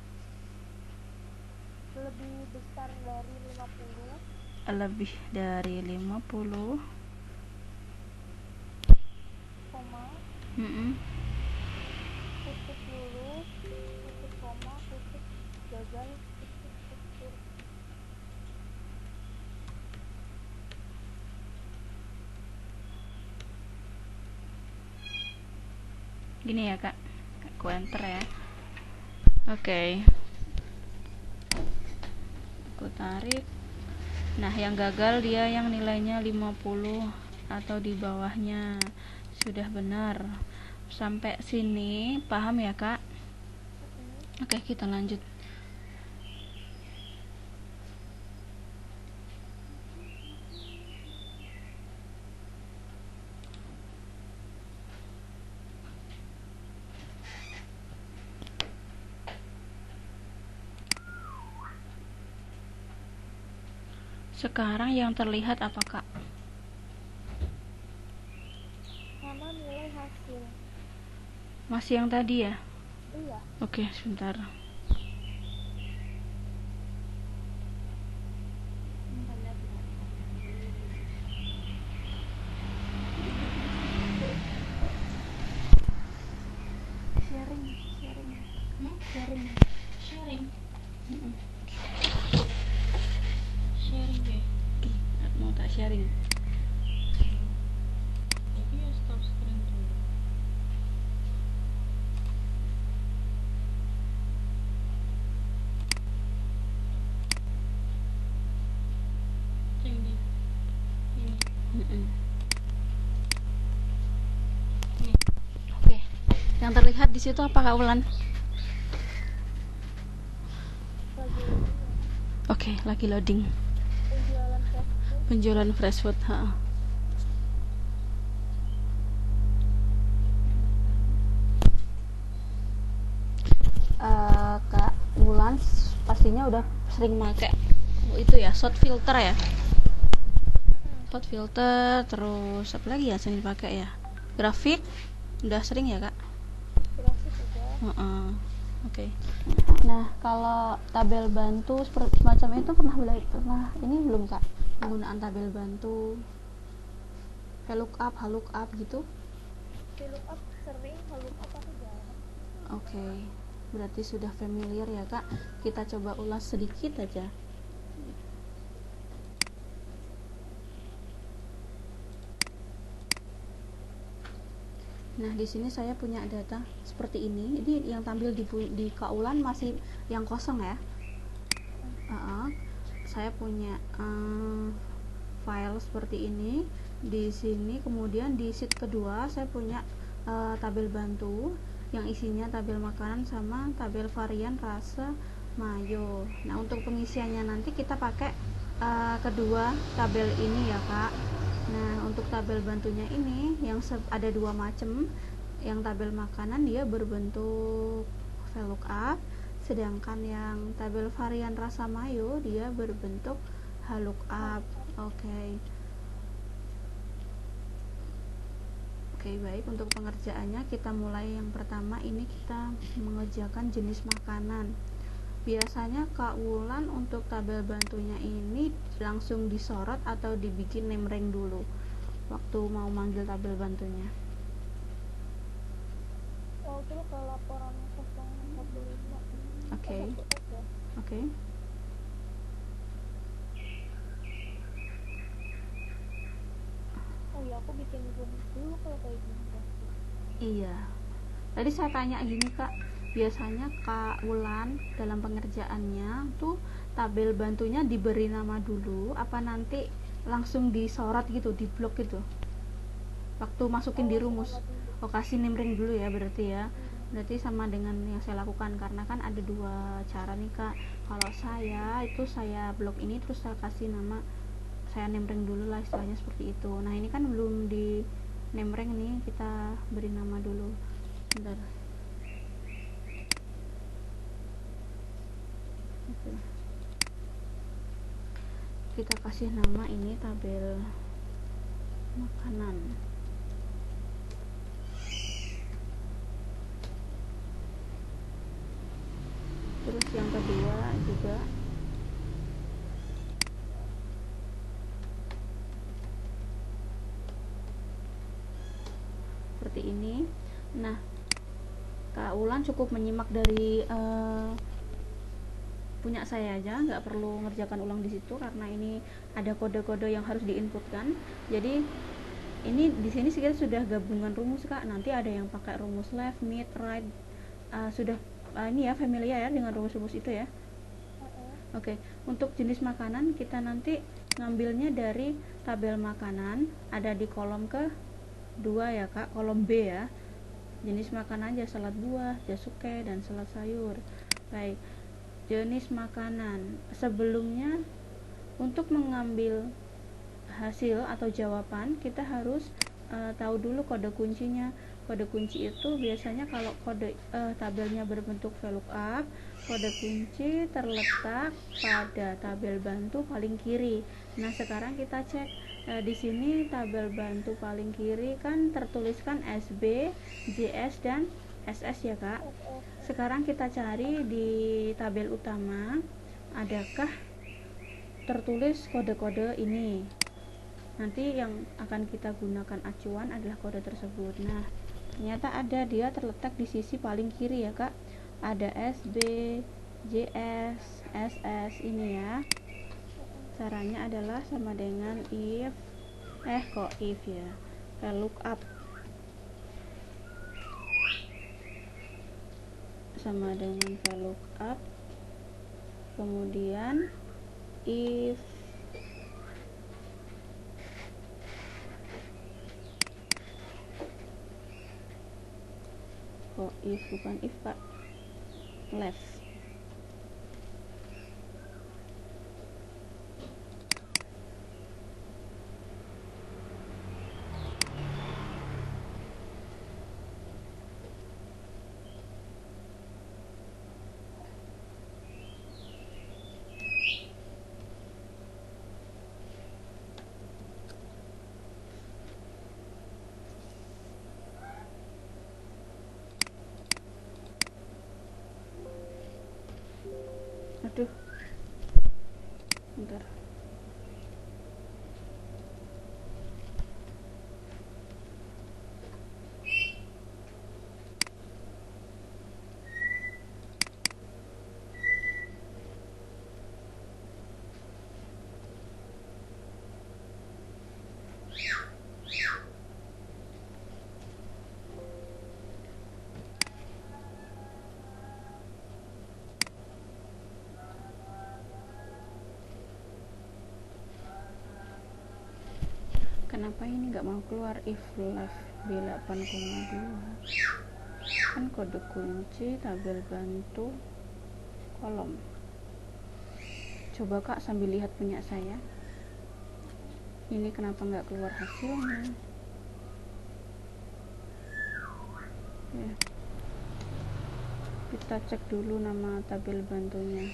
Speaker 2: Lebih besar dari 50,
Speaker 1: Lebih dari 50.
Speaker 2: koma,
Speaker 1: Mm-mm.
Speaker 2: kutip lulus, kutip koma, kutip gagal, kutip kutip.
Speaker 1: Gini ya Kak, aku enter ya. Oke. Aku tarik. Nah, yang gagal dia yang nilainya 50 atau di bawahnya. Sudah benar. Sampai sini paham ya Kak? Oke, kita lanjut. Sekarang yang terlihat apa Kak?
Speaker 2: Sama nilai hasil.
Speaker 1: Masih yang tadi ya?
Speaker 2: Iya.
Speaker 1: Oke, sebentar.
Speaker 4: Sharing deh.
Speaker 1: Mau tak sharing?
Speaker 4: Tapi ya stop screen dulu. Ceng di ini.
Speaker 1: Mm-mm. Oke. Yang terlihat di situ apa Kak Ulan?
Speaker 2: Lagi
Speaker 1: Oke, lagi loading.
Speaker 2: penjualan fast food.
Speaker 1: Penjualan fresh food. Ha. Kak Ulan pastinya udah sering pakai itu ya, shot filter ya. Shot filter, terus apa lagi ya sering pakai ya? Grafik udah sering ya Kak?
Speaker 2: Grafik juga.
Speaker 1: Heeh. Oke. Nah, kalau tabel bantu seperti semacam itu pernah belajar? Nah, ini belum Kak. Penggunaan tabel bantu, VLOOKUP gitu.
Speaker 2: VLOOKUP sering, VLOOKUP aku jarang.
Speaker 1: Oke. Berarti sudah familiar ya Kak. Kita coba ulas sedikit aja. Nah, di sini saya punya data seperti ini. Ini yang tampil di kaulan masih yang kosong ya. Saya punya file seperti ini. Di sini kemudian di sheet kedua saya punya tabel bantu yang isinya tabel makanan sama tabel varian rasa mayo. Nah, untuk pengisiannya nanti kita pakai kedua tabel ini ya Kak. Nah, untuk tabel bantunya ini yang ada dua macam. Yang tabel makanan dia berbentuk VLOOKUP, sedangkan yang tabel varian rasa mayo dia berbentuk HLOOKUP. Oke, baik. Untuk pengerjaannya kita mulai. Yang pertama ini kita mengerjakan jenis makanan. Biasanya Kak Wulan untuk tabel bantunya ini langsung disorot atau dibikin name rank dulu waktu mau manggil tabel bantunya?
Speaker 2: Itu ke laporan 015.
Speaker 1: Oke. Oke.
Speaker 2: Oh iya, aku bikin rumus dulu kalau kayak gini.
Speaker 1: Iya. Tadi saya tanya gini Kak, biasanya Kak Wulan dalam pengerjaannya tuh tabel bantunya diberi nama dulu apa nanti langsung disorot gitu, diblok gitu waktu masukin di rumus? Oh, kasih name ring dulu ya berarti ya. Berarti sama dengan yang saya lakukan, karena kan ada dua cara nih Kak. Kalau saya itu saya blok ini terus saya kasih nama saya name-rank dulu lah, istilahnya seperti itu. Nah ini kan belum di name-rank nih, kita beri nama dulu. Bentar. Oke. Kita kasih nama ini tabel makanan. Terus yang kedua juga seperti ini. Nah, Kak Ulan cukup menyimak dari punya saya aja, nggak perlu ngerjakan ulang di situ karena ini ada kode-kode yang harus diinputkan. Jadi ini di sini kita sudah gabungan rumus Kak. Nanti ada yang pakai rumus left, mid, right. Sudah ini ya familiar ya dengan rumus-rumus itu ya. Oke, untuk jenis makanan kita nanti ngambilnya dari tabel makanan, ada di kolom ke-2 ya Kak, kolom B ya. Jenis makanan aja salad buah, jasuke, dan salad sayur. Baik, jenis makanan. Sebelumnya untuk mengambil hasil atau jawaban kita harus tahu dulu kode kuncinya. Kode kunci itu biasanya kalau kode tabelnya berbentuk VLOOKUP, kode kunci terletak pada tabel bantu paling kiri. Nah sekarang kita cek di sini tabel bantu paling kiri kan tertuliskan SB, JS, dan SS ya Kak. Sekarang kita cari di tabel utama, adakah tertulis kode-kode ini. Nanti yang akan kita gunakan acuan adalah kode tersebut. Nah, ternyata ada, dia terletak di sisi paling kiri ya Kak. Ada SB, JS, SS ini ya. Caranya adalah sama dengan if ya, VLOOKUP sama dengan VLOOKUP, kemudian if if bukan if Pak, left. Aduh, bentar. Kenapa ini nggak mau keluar? If left B8,2 kan kode kunci tabel bantu kolom. Coba Kak sambil lihat punya saya, ini kenapa nggak keluar hasilnya ya. Kita cek dulu nama tabel bantunya.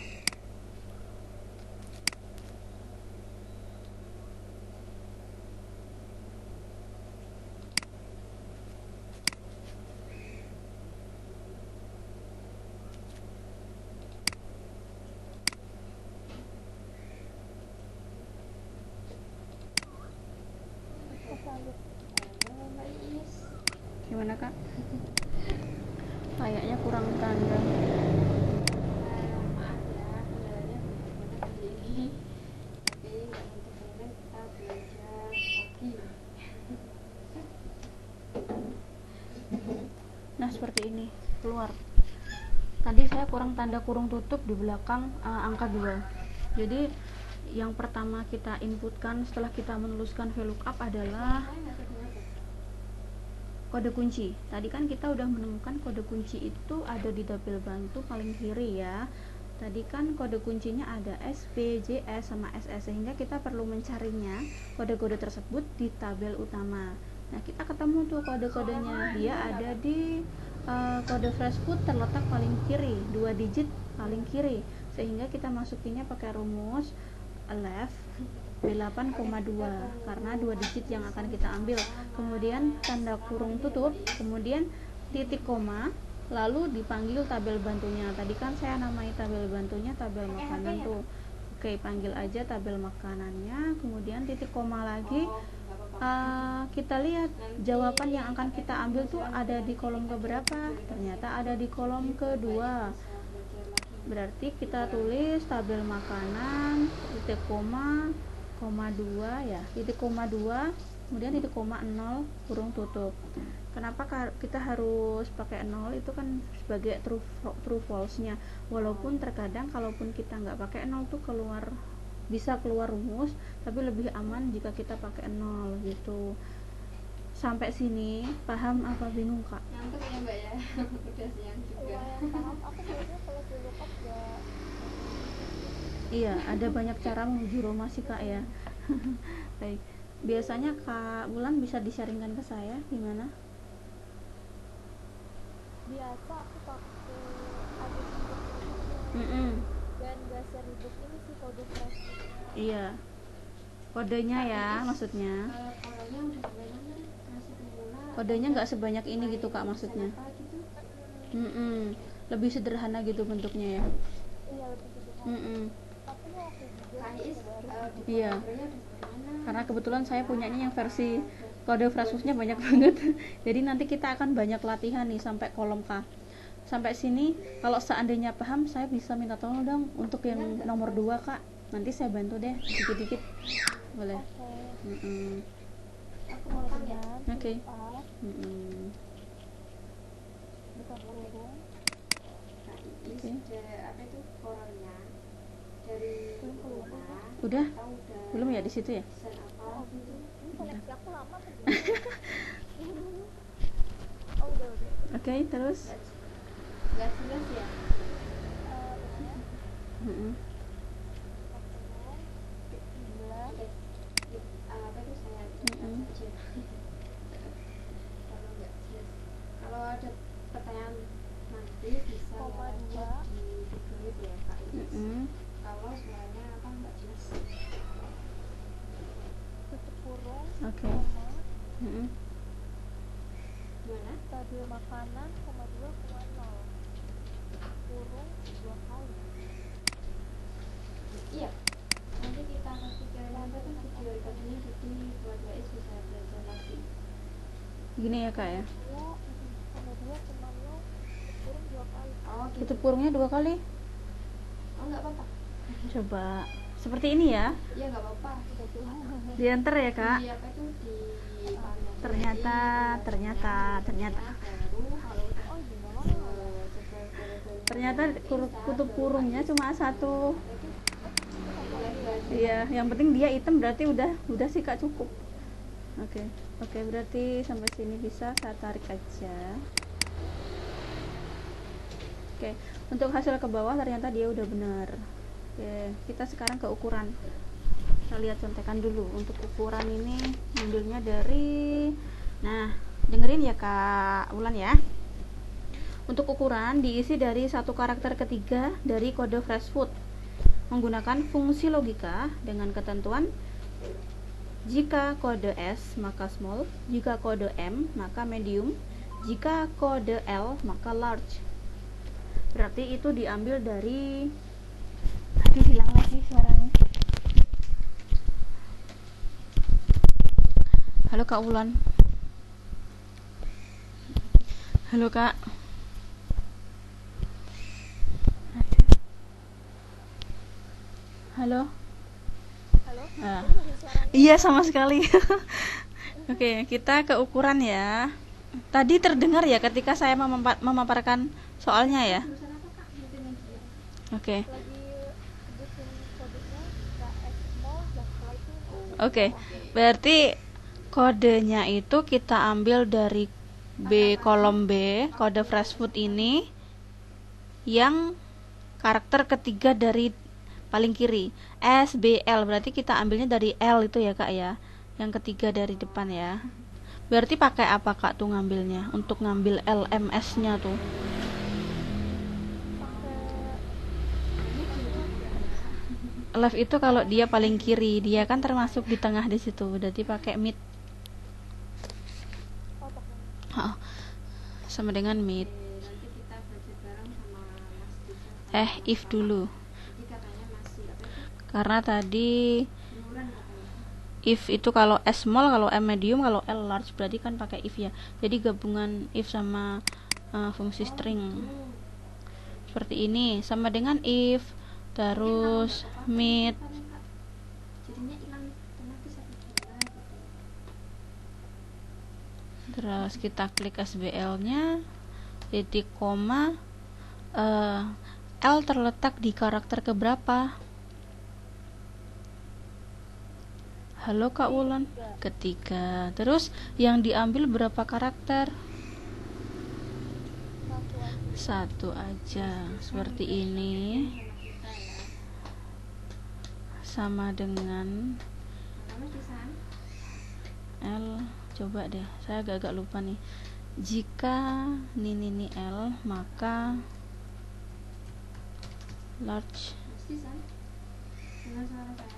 Speaker 1: Gimana Kak? Kayaknya kurang tanda.
Speaker 3: Maaf ya, kendalanya bagaimana kali ini, tapi nggak untuk kemudian kita belajar lagi.
Speaker 1: Nah seperti ini keluar. Tadi saya kurang tanda kurung tutup di belakang angka 2. Jadi yang pertama kita inputkan setelah kita menuliskan VLOOKUP adalah kode kunci. Tadi kan kita udah menemukan kode kunci itu ada di tabel bantu paling kiri ya. Tadi kan kode kuncinya ada SP, JS, sama SS, sehingga kita perlu mencarinya kode-kode tersebut di tabel utama. Nah, kita ketemu tuh kode-kodenya. Dia ada di kode fresh food terletak paling kiri, 2 digit paling kiri, sehingga kita masukinnya pakai rumus left B8,2 karena 2 digit yang akan kita ambil. Kemudian tanda kurung tutup, kemudian titik koma, lalu dipanggil tabel bantunya. Tadi kan saya namai tabel bantunya tabel makanan tuh. Oke, panggil aja tabel makanannya, kemudian titik koma lagi. Kita lihat jawaban yang akan kita ambil tuh ada di kolom keberapa. Ternyata ada di kolom kedua. Berarti kita tulis tabel makanan titik koma 2 ya, titik koma 2, kemudian titik koma 0 kurung tutup. Kenapa kita harus pakai 0? Itu kan sebagai true false-nya. Walaupun terkadang kalaupun kita nggak pakai 0 tuh bisa keluar rumus, tapi lebih aman jika kita pakai 0 gitu. Sampai sini paham apa bingung, Kak?
Speaker 3: Ngantuk ya Mbak ya. Udah siang juga.
Speaker 2: paham. Aku biasanya kalau di lookup nggak.
Speaker 1: Iya, ada banyak cara menuju Roma sih, Kak ya. Baik. Biasanya Kak Bulan bisa di-sharingkan ke saya gimana?
Speaker 2: Biasa aku pakai ada ribut dan nggak seribut ini sih kode fresh food.
Speaker 1: Iya. Kodenya ya, maksudnya.
Speaker 3: Kalau orangnya udah gimana nih? Kasih pemula.
Speaker 1: Kodenya nggak sebanyak ini gitu, Kak, maksudnya.
Speaker 3: Apa gitu?
Speaker 1: Lebih sederhana gitu bentuknya ya.
Speaker 2: Iya lebih sederhana. Tapi ya aku juga
Speaker 3: Kais di
Speaker 1: Iya.
Speaker 3: programnya udah gimana?
Speaker 1: Karena kebetulan saya punyanya yang versi kode frasusnya banyak banget. Jadi nanti kita akan banyak latihan nih sampai kolom K. Sampai sini kalau seandainya paham, saya bisa minta tolong dong untuk yang nomor 2, Kak. Nanti saya bantu deh dikit-dikit. Boleh.
Speaker 3: Aku mau tanya.
Speaker 1: Oke.
Speaker 2: bukan kurung.
Speaker 3: Kais apa itu orangnya dari pemula.
Speaker 1: Udah?
Speaker 3: Tahu udah
Speaker 1: Belum ya di situ ya?
Speaker 3: desain apa gitu?
Speaker 2: Ini koneksi aku lama apa gimana? Oh udah.
Speaker 1: Oke, terus?
Speaker 3: Nggak jelas ya.
Speaker 1: Mm-mm.
Speaker 3: Apa itu saya
Speaker 1: Mm-mm.
Speaker 3: aja. Kalau nggak jelas, kalau ada pertanyaan nanti bisa
Speaker 2: Koma
Speaker 3: chat di video itu ya Kak Iis.
Speaker 1: Mm-mm.
Speaker 3: Kalau semuanya apa nggak jelas.
Speaker 2: Tutup kurung.
Speaker 1: Oke.
Speaker 2: Koma.
Speaker 1: Mm-mm.
Speaker 3: Gimana?
Speaker 2: Tabel makanan, koma 2, koma 0. Kurung 2 kali.
Speaker 3: Iya. Nanti kita kasih ke apa tuh video recordingnya, jadi buat Mbak Is bisa belajar lagi.
Speaker 1: Gini ya, Kak ya.
Speaker 2: Ya, koma 2, koma 0. Kurung 2 kali.
Speaker 3: Oh gitu.
Speaker 1: Tutup kurungnya 2 kali.
Speaker 3: Oh nggak apa-apa.
Speaker 1: Coba seperti ini ya.
Speaker 3: Iya nggak apa-apa.
Speaker 1: Diantar ya, Kak.
Speaker 3: Di apa itu di panel.
Speaker 1: Ternyata
Speaker 3: Baru kalau udah
Speaker 2: Oh gimana?
Speaker 1: ternyata kutub kurungnya cuma 1. Iya, yang penting dia hitam berarti udah sih, Kak, cukup. Oke, berarti sampai sini bisa saya tarik aja. Oke, untuk hasil ke bawah ternyata dia udah benar. Oke, kita sekarang ke ukuran. Kita lihat contekan dulu. Untuk ukuran ini ambilnya dari, nah dengerin ya Kak Ulan ya. Untuk ukuran diisi dari 1 karakter ketiga dari kode fresh food menggunakan fungsi logika dengan ketentuan jika kode S maka small, jika kode M maka medium, jika kode L maka large. Berarti itu diambil dari, aduh hilang lagi suaranya. Halo Kak Ulan. Halo Kak. Halo.
Speaker 2: Halo?
Speaker 1: Ah.
Speaker 2: Ini masih suaranya.
Speaker 1: Iya sama sekali. Oke, kita ke ukuran ya. Tadi terdengar ya ketika saya memaparkan soalnya ya. Oke.
Speaker 2: Lagi sebutin kodenya KS small dan setelah itu
Speaker 1: Oke. Berarti kodenya itu kita ambil dari kolom B, kode fresh food ini yang karakter ketiga dari paling kiri. SBL berarti kita ambilnya dari L itu ya Kak ya, yang ketiga dari depan ya. Berarti pakai apa Kak tuh ngambilnya untuk ngambil LMS nya tuh? Left itu kalau dia paling kiri, dia kan termasuk di tengah di situ, berarti pakai mid. Oh, sama dengan mid.
Speaker 3: Nanti kita belajar bareng sama Mas Disa.
Speaker 1: If dulu.
Speaker 3: Jadi katanya masih apa itu?
Speaker 1: Karena tadi
Speaker 3: Liburan katanya.
Speaker 1: if itu kalau S small, kalau M medium, kalau L large, berarti kan pakai if ya. Jadi gabungan if sama fungsi string. Seperti ini, sama dengan if, terus mid.
Speaker 3: Jadinya hilang otomatis satu jumlah gitu.
Speaker 1: Terus kita klik SBL-nya, titik koma, L terletak di karakter keberapa? Halo Kak Wulan. Ketiga. Terus yang diambil berapa karakter? Satu aja. Seperti ini. Sama dengan
Speaker 3: Nama Disa.
Speaker 1: L. Coba deh, saya agak lupa nih. Jika ini L, maka large.
Speaker 3: Mas Disa. Dengar suara saya?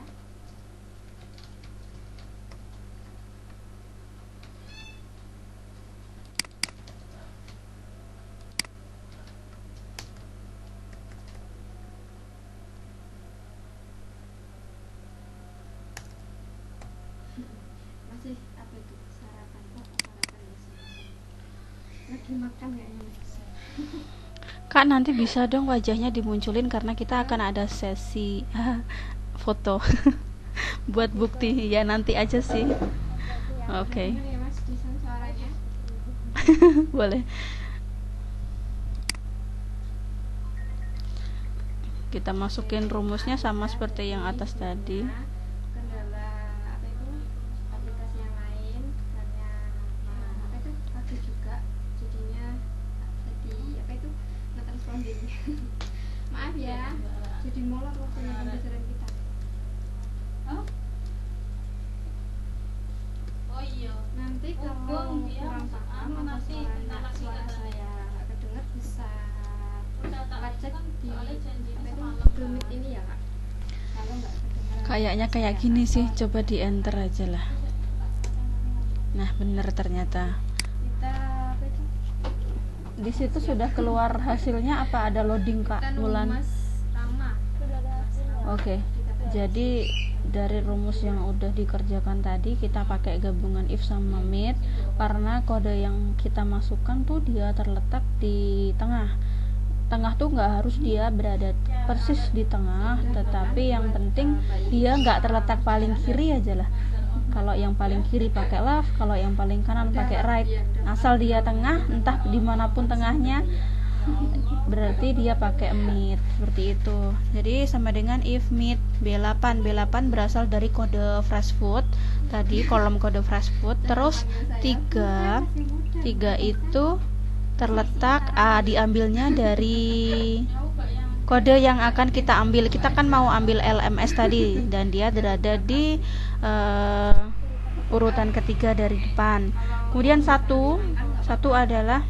Speaker 3: Masih apa itu sarapan kok sarapan ya sih? Lagi makan kayaknya Mas Disa.
Speaker 1: Kak, nanti bisa dong wajahnya dimunculin karena kita akan ada sesi foto buat bukti ya, nanti aja sih. Oke.
Speaker 3: Dengar ya Mas Disa suaranya?
Speaker 1: Boleh. Kita masukin rumusnya sama seperti yang atas tadi.
Speaker 3: Kendala apa itu aplikasi yang lain hanya apa itu pagi juga jadinya jadi apa itu nggak responding. Maaf ya, jadi molor waktunya pembelajaran kita.
Speaker 4: Hah? Oh iya.
Speaker 3: Nanti kalau
Speaker 4: Udung dia
Speaker 3: kurang
Speaker 4: masak
Speaker 3: paham
Speaker 4: anu
Speaker 3: atau
Speaker 4: nanti lagi
Speaker 3: suara
Speaker 4: katanya.
Speaker 3: saya nggak kedengar bisa
Speaker 4: Udah tak
Speaker 3: cek
Speaker 4: kan
Speaker 3: di
Speaker 4: soalnya janjinya
Speaker 3: apa itu
Speaker 4: semalam.
Speaker 3: Google Meet ini ya kak. Kalau nggak kedengar
Speaker 1: Kayaknya kayak gini sih, coba di enter aja lah. Nah, bener ternyata.
Speaker 3: kita apa itu
Speaker 1: Di situ sudah keluar hasilnya apa ada loading Kak
Speaker 3: kita
Speaker 1: Wulan?
Speaker 3: Mas Rama.
Speaker 1: Oke. Jadi dari rumus yang udah dikerjakan tadi kita pakai gabungan if sama mid karena kode yang kita masukkan tuh dia terletak di tengah. Tengah tuh nggak harus dia berada persis di tengah, tetapi yang penting dia nggak terletak paling kiri aja lah. Kalau yang paling kiri pakai left, kalau yang paling kanan pakai right. Asal dia tengah, entah dimanapun tengahnya, berarti dia pakai mid seperti itu. Jadi sama dengan if mid B8. B8 berasal dari kode fresh food tadi, kolom kode fresh food. Terus 3 itu terletak diambilnya dari kode yang akan kita ambil. Kita kan mau ambil LMS tadi dan dia berada di urutan ketiga dari depan. Kemudian satu adalah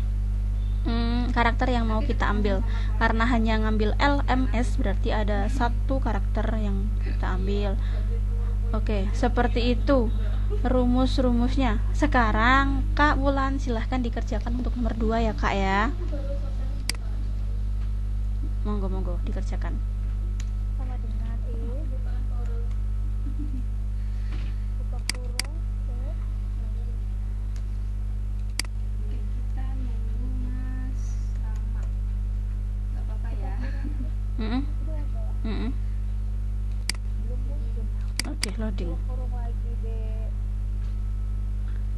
Speaker 1: karakter yang mau kita ambil. Karena hanya ngambil LMS berarti ada satu karakter yang kita ambil. Oke, seperti itu rumus-rumusnya. Sekarang Kak Wulan silahkan dikerjakan untuk nomor 2 ya Kak ya. Monggo dikerjakan.
Speaker 2: Sama dengan buka kurung terus
Speaker 3: Kita nunggu Mas Rama. Nggak apa-apa ya.
Speaker 2: belum mungkin
Speaker 1: Oke, loading.
Speaker 2: kurung lagi
Speaker 1: B,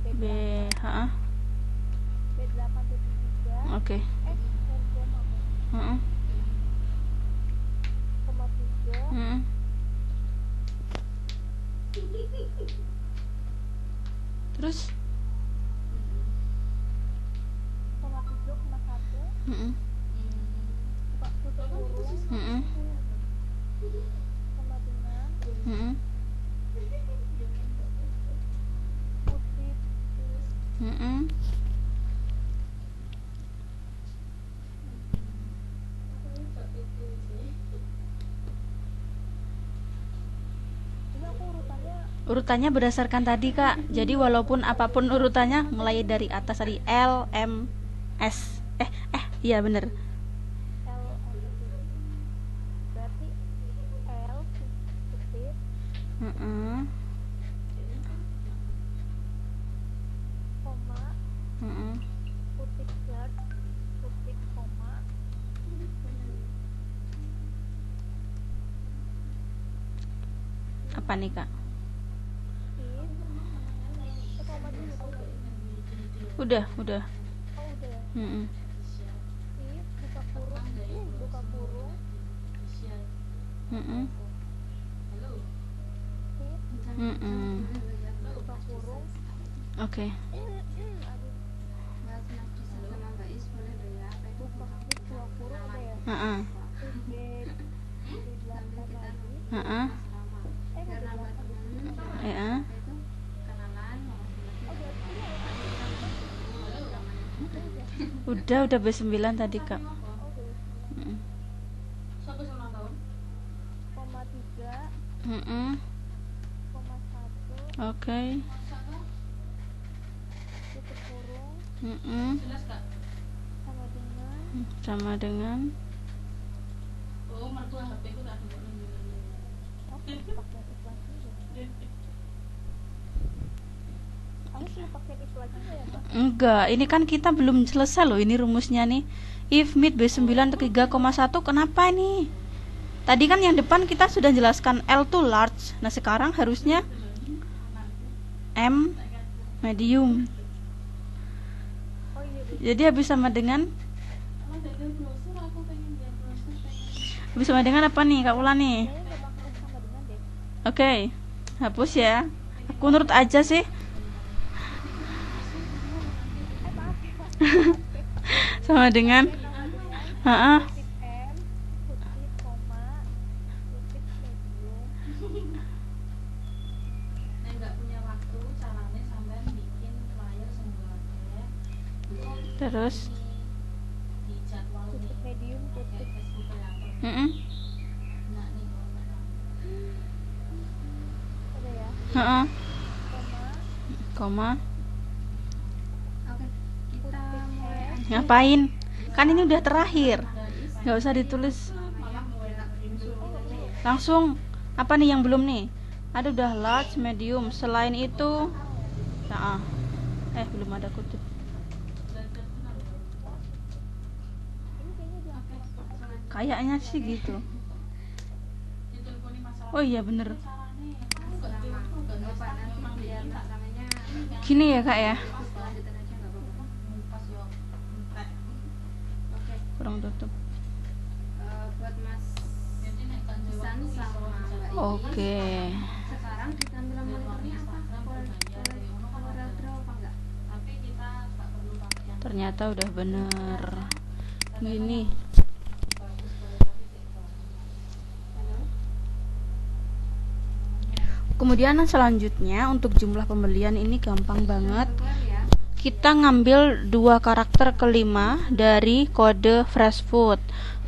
Speaker 2: B8.3
Speaker 1: oke.
Speaker 2: apa? Koma 3
Speaker 1: Terus
Speaker 2: koma 7 koma 1 buka tutup kurung
Speaker 1: Mm-mm.
Speaker 2: kutip,
Speaker 1: Mm-mm.
Speaker 2: ini aku urutannya
Speaker 1: Urutannya berdasarkan tadi kak. Jadi walaupun apapun urutannya, mulai dari atas tadi L, M, S. Iya bener.
Speaker 2: L berarti L kutip
Speaker 1: Mm-mm.
Speaker 2: koma
Speaker 1: Mm-mm.
Speaker 2: kutip search kutip koma
Speaker 1: Apa nih kak?
Speaker 2: if koma dulu
Speaker 1: Udah.
Speaker 2: oh udah ya
Speaker 1: Mm-mm.
Speaker 2: if buka kurung
Speaker 1: Mm-mm.
Speaker 2: if
Speaker 1: Mm-mm.
Speaker 2: buka kurung
Speaker 1: Oke.
Speaker 2: aduh
Speaker 3: Mas Disan sama Mbak Is boleh deh ya, apa itu
Speaker 2: buka kurung udah ya
Speaker 1: Heeh.
Speaker 2: terus D8 lagi
Speaker 1: Heeh.
Speaker 3: biar nambah temen
Speaker 1: Ya.
Speaker 3: itu kenalan
Speaker 1: Udah B9 tadi kak. Mm-mm.
Speaker 4: Siapa yang ulang tahun?
Speaker 2: koma 3
Speaker 1: Mm-mm.
Speaker 2: koma 1
Speaker 1: Oke.
Speaker 2: tutup kurung
Speaker 1: Mm-mm.
Speaker 4: Jelas kak?
Speaker 1: Sama dengan
Speaker 4: Oh, mertua HP ku tak ada
Speaker 2: pakai if lagi aku sih pakai if lagi nggak ya Pak?
Speaker 1: enggak, ini kan kita belum selesai loh ini rumusnya nih. If mid B9 ke 3,1 kenapa ini? Tadi kan yang depan kita sudah jelaskan L to large. Nah, sekarang harusnya M medium.
Speaker 2: Oh iya
Speaker 1: Jadi habis sama dengan apa nih Kak Ula nih?
Speaker 2: kayaknya memang harus sama dengan deh
Speaker 1: Oke, hapus ya. Aku nurut aja sih. Sama dengan
Speaker 2: kutip M kutip koma kutip medium
Speaker 4: Nek nggak punya waktu, caranya sampean bikin flyer sembuh
Speaker 1: terus
Speaker 4: di jadwal nih
Speaker 2: kutip medium
Speaker 4: kayak
Speaker 2: kutip
Speaker 4: Facebook kreator.
Speaker 1: mm-mm.
Speaker 4: Nah nih
Speaker 2: ada ya
Speaker 1: Heeh.
Speaker 2: koma
Speaker 1: Koma.
Speaker 3: oke kita mulai aja.
Speaker 1: Ngapain? Kan ini udah terakhir. Nggak usah ditulis. Langsung apa nih yang belum nih? Ada udah large, medium. Selain itu, nah, belum ada kutip.
Speaker 2: ini kayaknya dia
Speaker 1: Kayaknya sih gitu.
Speaker 4: diteleponi masalah
Speaker 1: Oh iya bener.
Speaker 3: Lupa nanti biar namanya
Speaker 1: Gini ya kak ya.
Speaker 3: lanjutin aja nggak apa-apa.
Speaker 4: pas yo entek.
Speaker 3: Oke,
Speaker 1: Kurang tutup.
Speaker 3: buat Mas
Speaker 4: Jadi nek kan
Speaker 3: Disan sama Mbak Is.
Speaker 1: Oke.
Speaker 3: Sekarang di tampilan monitornya apa? Corel Draw apa enggak?
Speaker 4: tapi kita nggak perlu pakai yang
Speaker 1: Ternyata udah bener. Gini.
Speaker 4: bagus boleh tapi TikTok.
Speaker 3: Halo?
Speaker 1: Kemudian selanjutnya untuk jumlah pembelian ini gampang banget.
Speaker 3: Keluar ya.
Speaker 1: Kita ngambil 2 karakter kelima dari kode fresh food.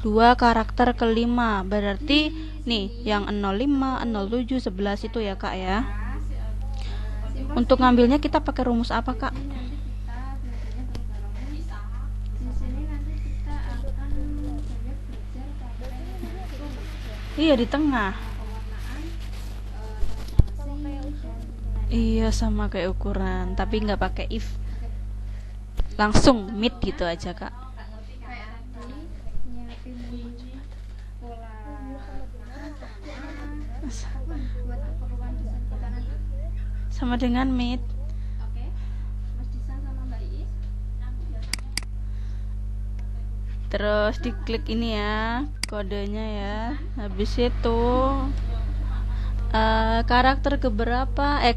Speaker 1: 2 karakter kelima berarti nih yang 05, 07, 11 itu ya kak ya. Untuk ngambilnya kita pakai rumus apa kak?
Speaker 3: Nanti kita belajarnya bareng-bareng. Di sini nanti kita akan banyak belajar pakai
Speaker 1: Iya di tengah.
Speaker 3: pewarnaan, translasi, dan
Speaker 1: Iya sama kayak ukuran, tapi nggak pakai if. Langsung mid gitu aja kak.
Speaker 3: kayak tadi nyiapin pola buat keperluan desain kita nanti.
Speaker 1: Sama dengan mid.
Speaker 3: Oke, Mas Disan sama Mbak Iis.
Speaker 1: Terus diklik ini ya kodenya ya. Habis itu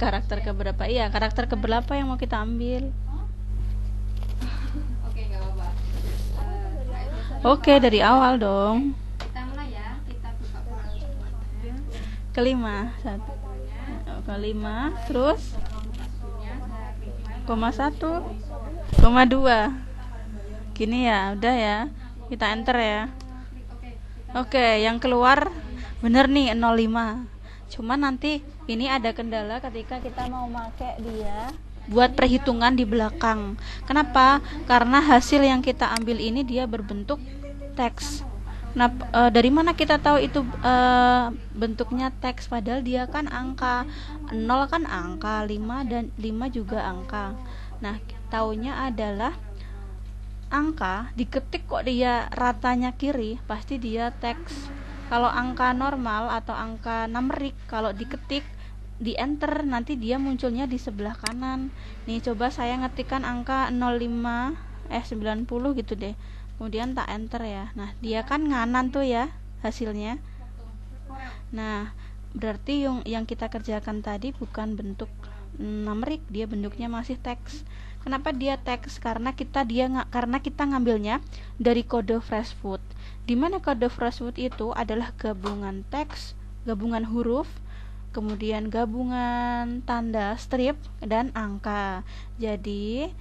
Speaker 1: karakter keberapa? Iya karakter keberapa yang mau kita ambil?
Speaker 3: Oke, nggak apa-apa.
Speaker 1: Oke dari awal dong.
Speaker 3: Kita mulai ya. Kita buka pola semuanya.
Speaker 1: kelima, 1 ke 5, terus koma 1, koma 2. Gini ya, udah ya. Kita enter ya. Oke, yang keluar bener nih 05. Cuma nanti ini ada kendala ketika kita mau pakai dia buat perhitungan di belakang. Kenapa? Karena hasil yang kita ambil ini dia berbentuk teks. Nah, dari mana kita tahu itu bentuknya teks? Padahal dia kan angka. 0 kan angka, 5 dan 5 juga angka. Nah, taunya adalah angka diketik kok dia ratanya kiri, pasti dia teks. Kalau angka normal atau angka numerik, kalau diketik di enter nanti dia munculnya di sebelah kanan. Nih coba saya ngetikkan angka 05 90 gitu deh, kemudian tak enter ya. Nah dia kan nganan tuh ya hasilnya. Nah berarti yang kita kerjakan tadi bukan bentuk numerik, dia bentuknya masih teks. Kenapa dia teks? Karena kita ngambilnya dari kode Freshfood. Dimana kode Freshfood itu adalah gabungan teks, gabungan huruf, kemudian gabungan tanda strip dan angka. Jadi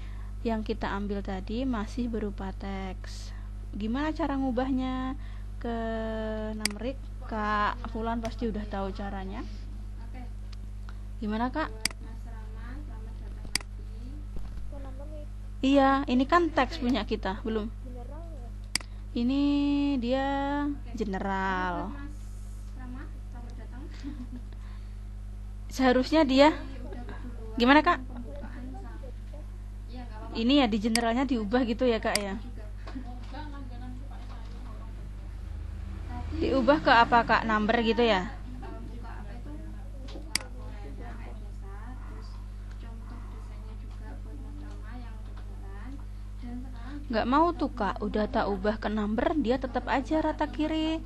Speaker 1: yang kita ambil tadi masih berupa teks. Gimana cara ngubahnya ke numerik? Kak Fulan pasti udah tahu caranya. Gimana Kak? Iya, ini kan teks punya kita, belum? Ini dia general. Seharusnya dia gimana Kak? Ini ya di generalnya diubah gitu ya Kak ya? Diubah ke apa Kak? Number gitu ya? Nggak mau tuh Kak, udah tak ubah ke number, dia tetap aja rata kiri.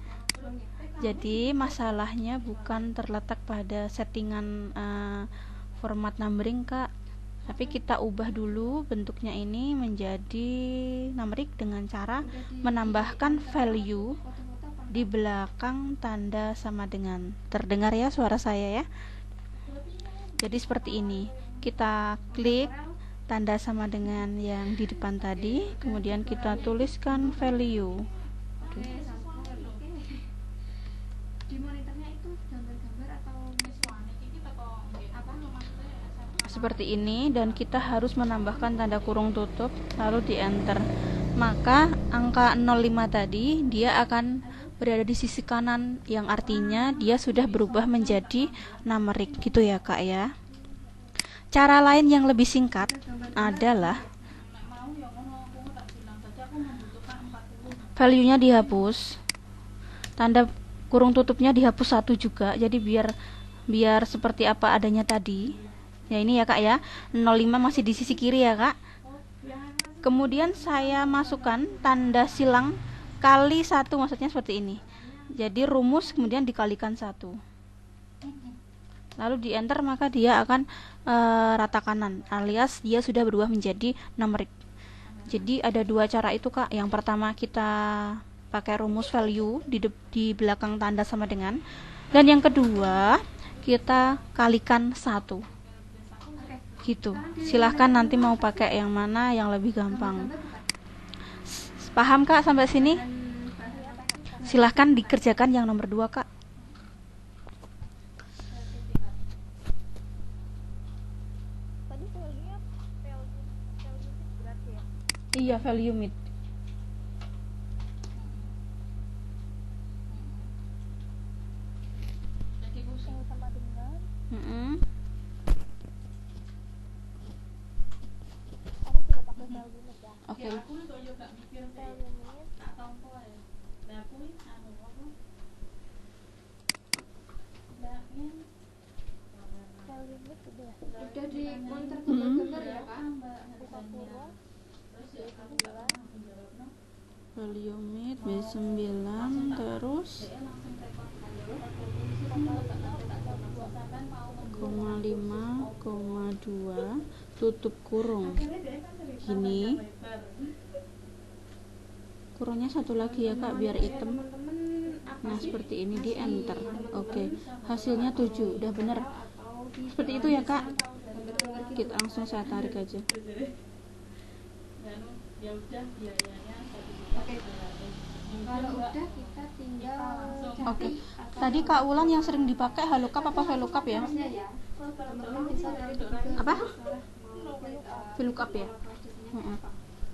Speaker 1: Jadi masalahnya bukan terletak pada settingan format numbering Kak, tapi kita ubah dulu bentuknya ini menjadi numerik dengan cara menambahkan value di belakang tanda sama dengan. Terdengar ya suara saya ya? Jadi seperti ini, kita klik tanda sama dengan yang di depan tadi, kemudian kita tuliskan value. Seperti ini, dan kita harus menambahkan tanda kurung tutup lalu di enter. Maka angka 05 tadi dia akan berada di sisi kanan, yang artinya dia sudah berubah menjadi numerik gitu ya Kak ya. Cara lain yang lebih singkat adalah value-nya dihapus, tanda kurung tutupnya dihapus 1 juga, jadi biar seperti apa adanya tadi. Ya ini ya Kak ya, 05 masih di sisi kiri ya Kak. Kemudian saya masukkan tanda silang kali 1, maksudnya seperti ini. Jadi rumus kemudian dikalikan 1. Lalu di enter, maka dia akan rata kanan, alias dia sudah berubah menjadi numerik. Jadi ada 2 cara itu Kak. Yang pertama kita pakai rumus value di belakang tanda sama dengan, dan yang kedua kita kalikan 1 gitu. Silahkan nanti mau pakai yang mana yang lebih gampang. Paham Kak sampai sini? Silahkan dikerjakan yang nomor 2 Kak.
Speaker 2: Tadi value berarti ya?
Speaker 1: Iya, value mid.
Speaker 2: Yang sama dengan aku coba pakai value mid ya.
Speaker 1: Oke.
Speaker 2: Value mid value mid udah ya?
Speaker 3: Udah di counter gambar-gambar ya Kak?
Speaker 2: Buka kurung B9
Speaker 1: Value mid B9 terus 0,5,2 tutup kurung. Gini. Kurungnya 1 lagi ya Kak biar hitam.
Speaker 3: Teman-teman
Speaker 1: Nah seperti ini, di enter. Oke, hasilnya 7, udah bener seperti itu ya kak. Kita langsung saya tarik aja.
Speaker 4: Ya udah biayanya 1
Speaker 3: Oke. Kalau udah kita tinggal
Speaker 1: Oke.
Speaker 3: cari
Speaker 1: Tadi Kak Ulan yang sering dipakai VLOOKUP apa VLOOKUP ya?
Speaker 3: atasnya ya. Teman-teman bisa cari di
Speaker 1: Apa?
Speaker 3: Google, mau klik,
Speaker 1: VLOOKUP ya?
Speaker 3: desainnya
Speaker 1: Mm-mm.
Speaker 3: apa.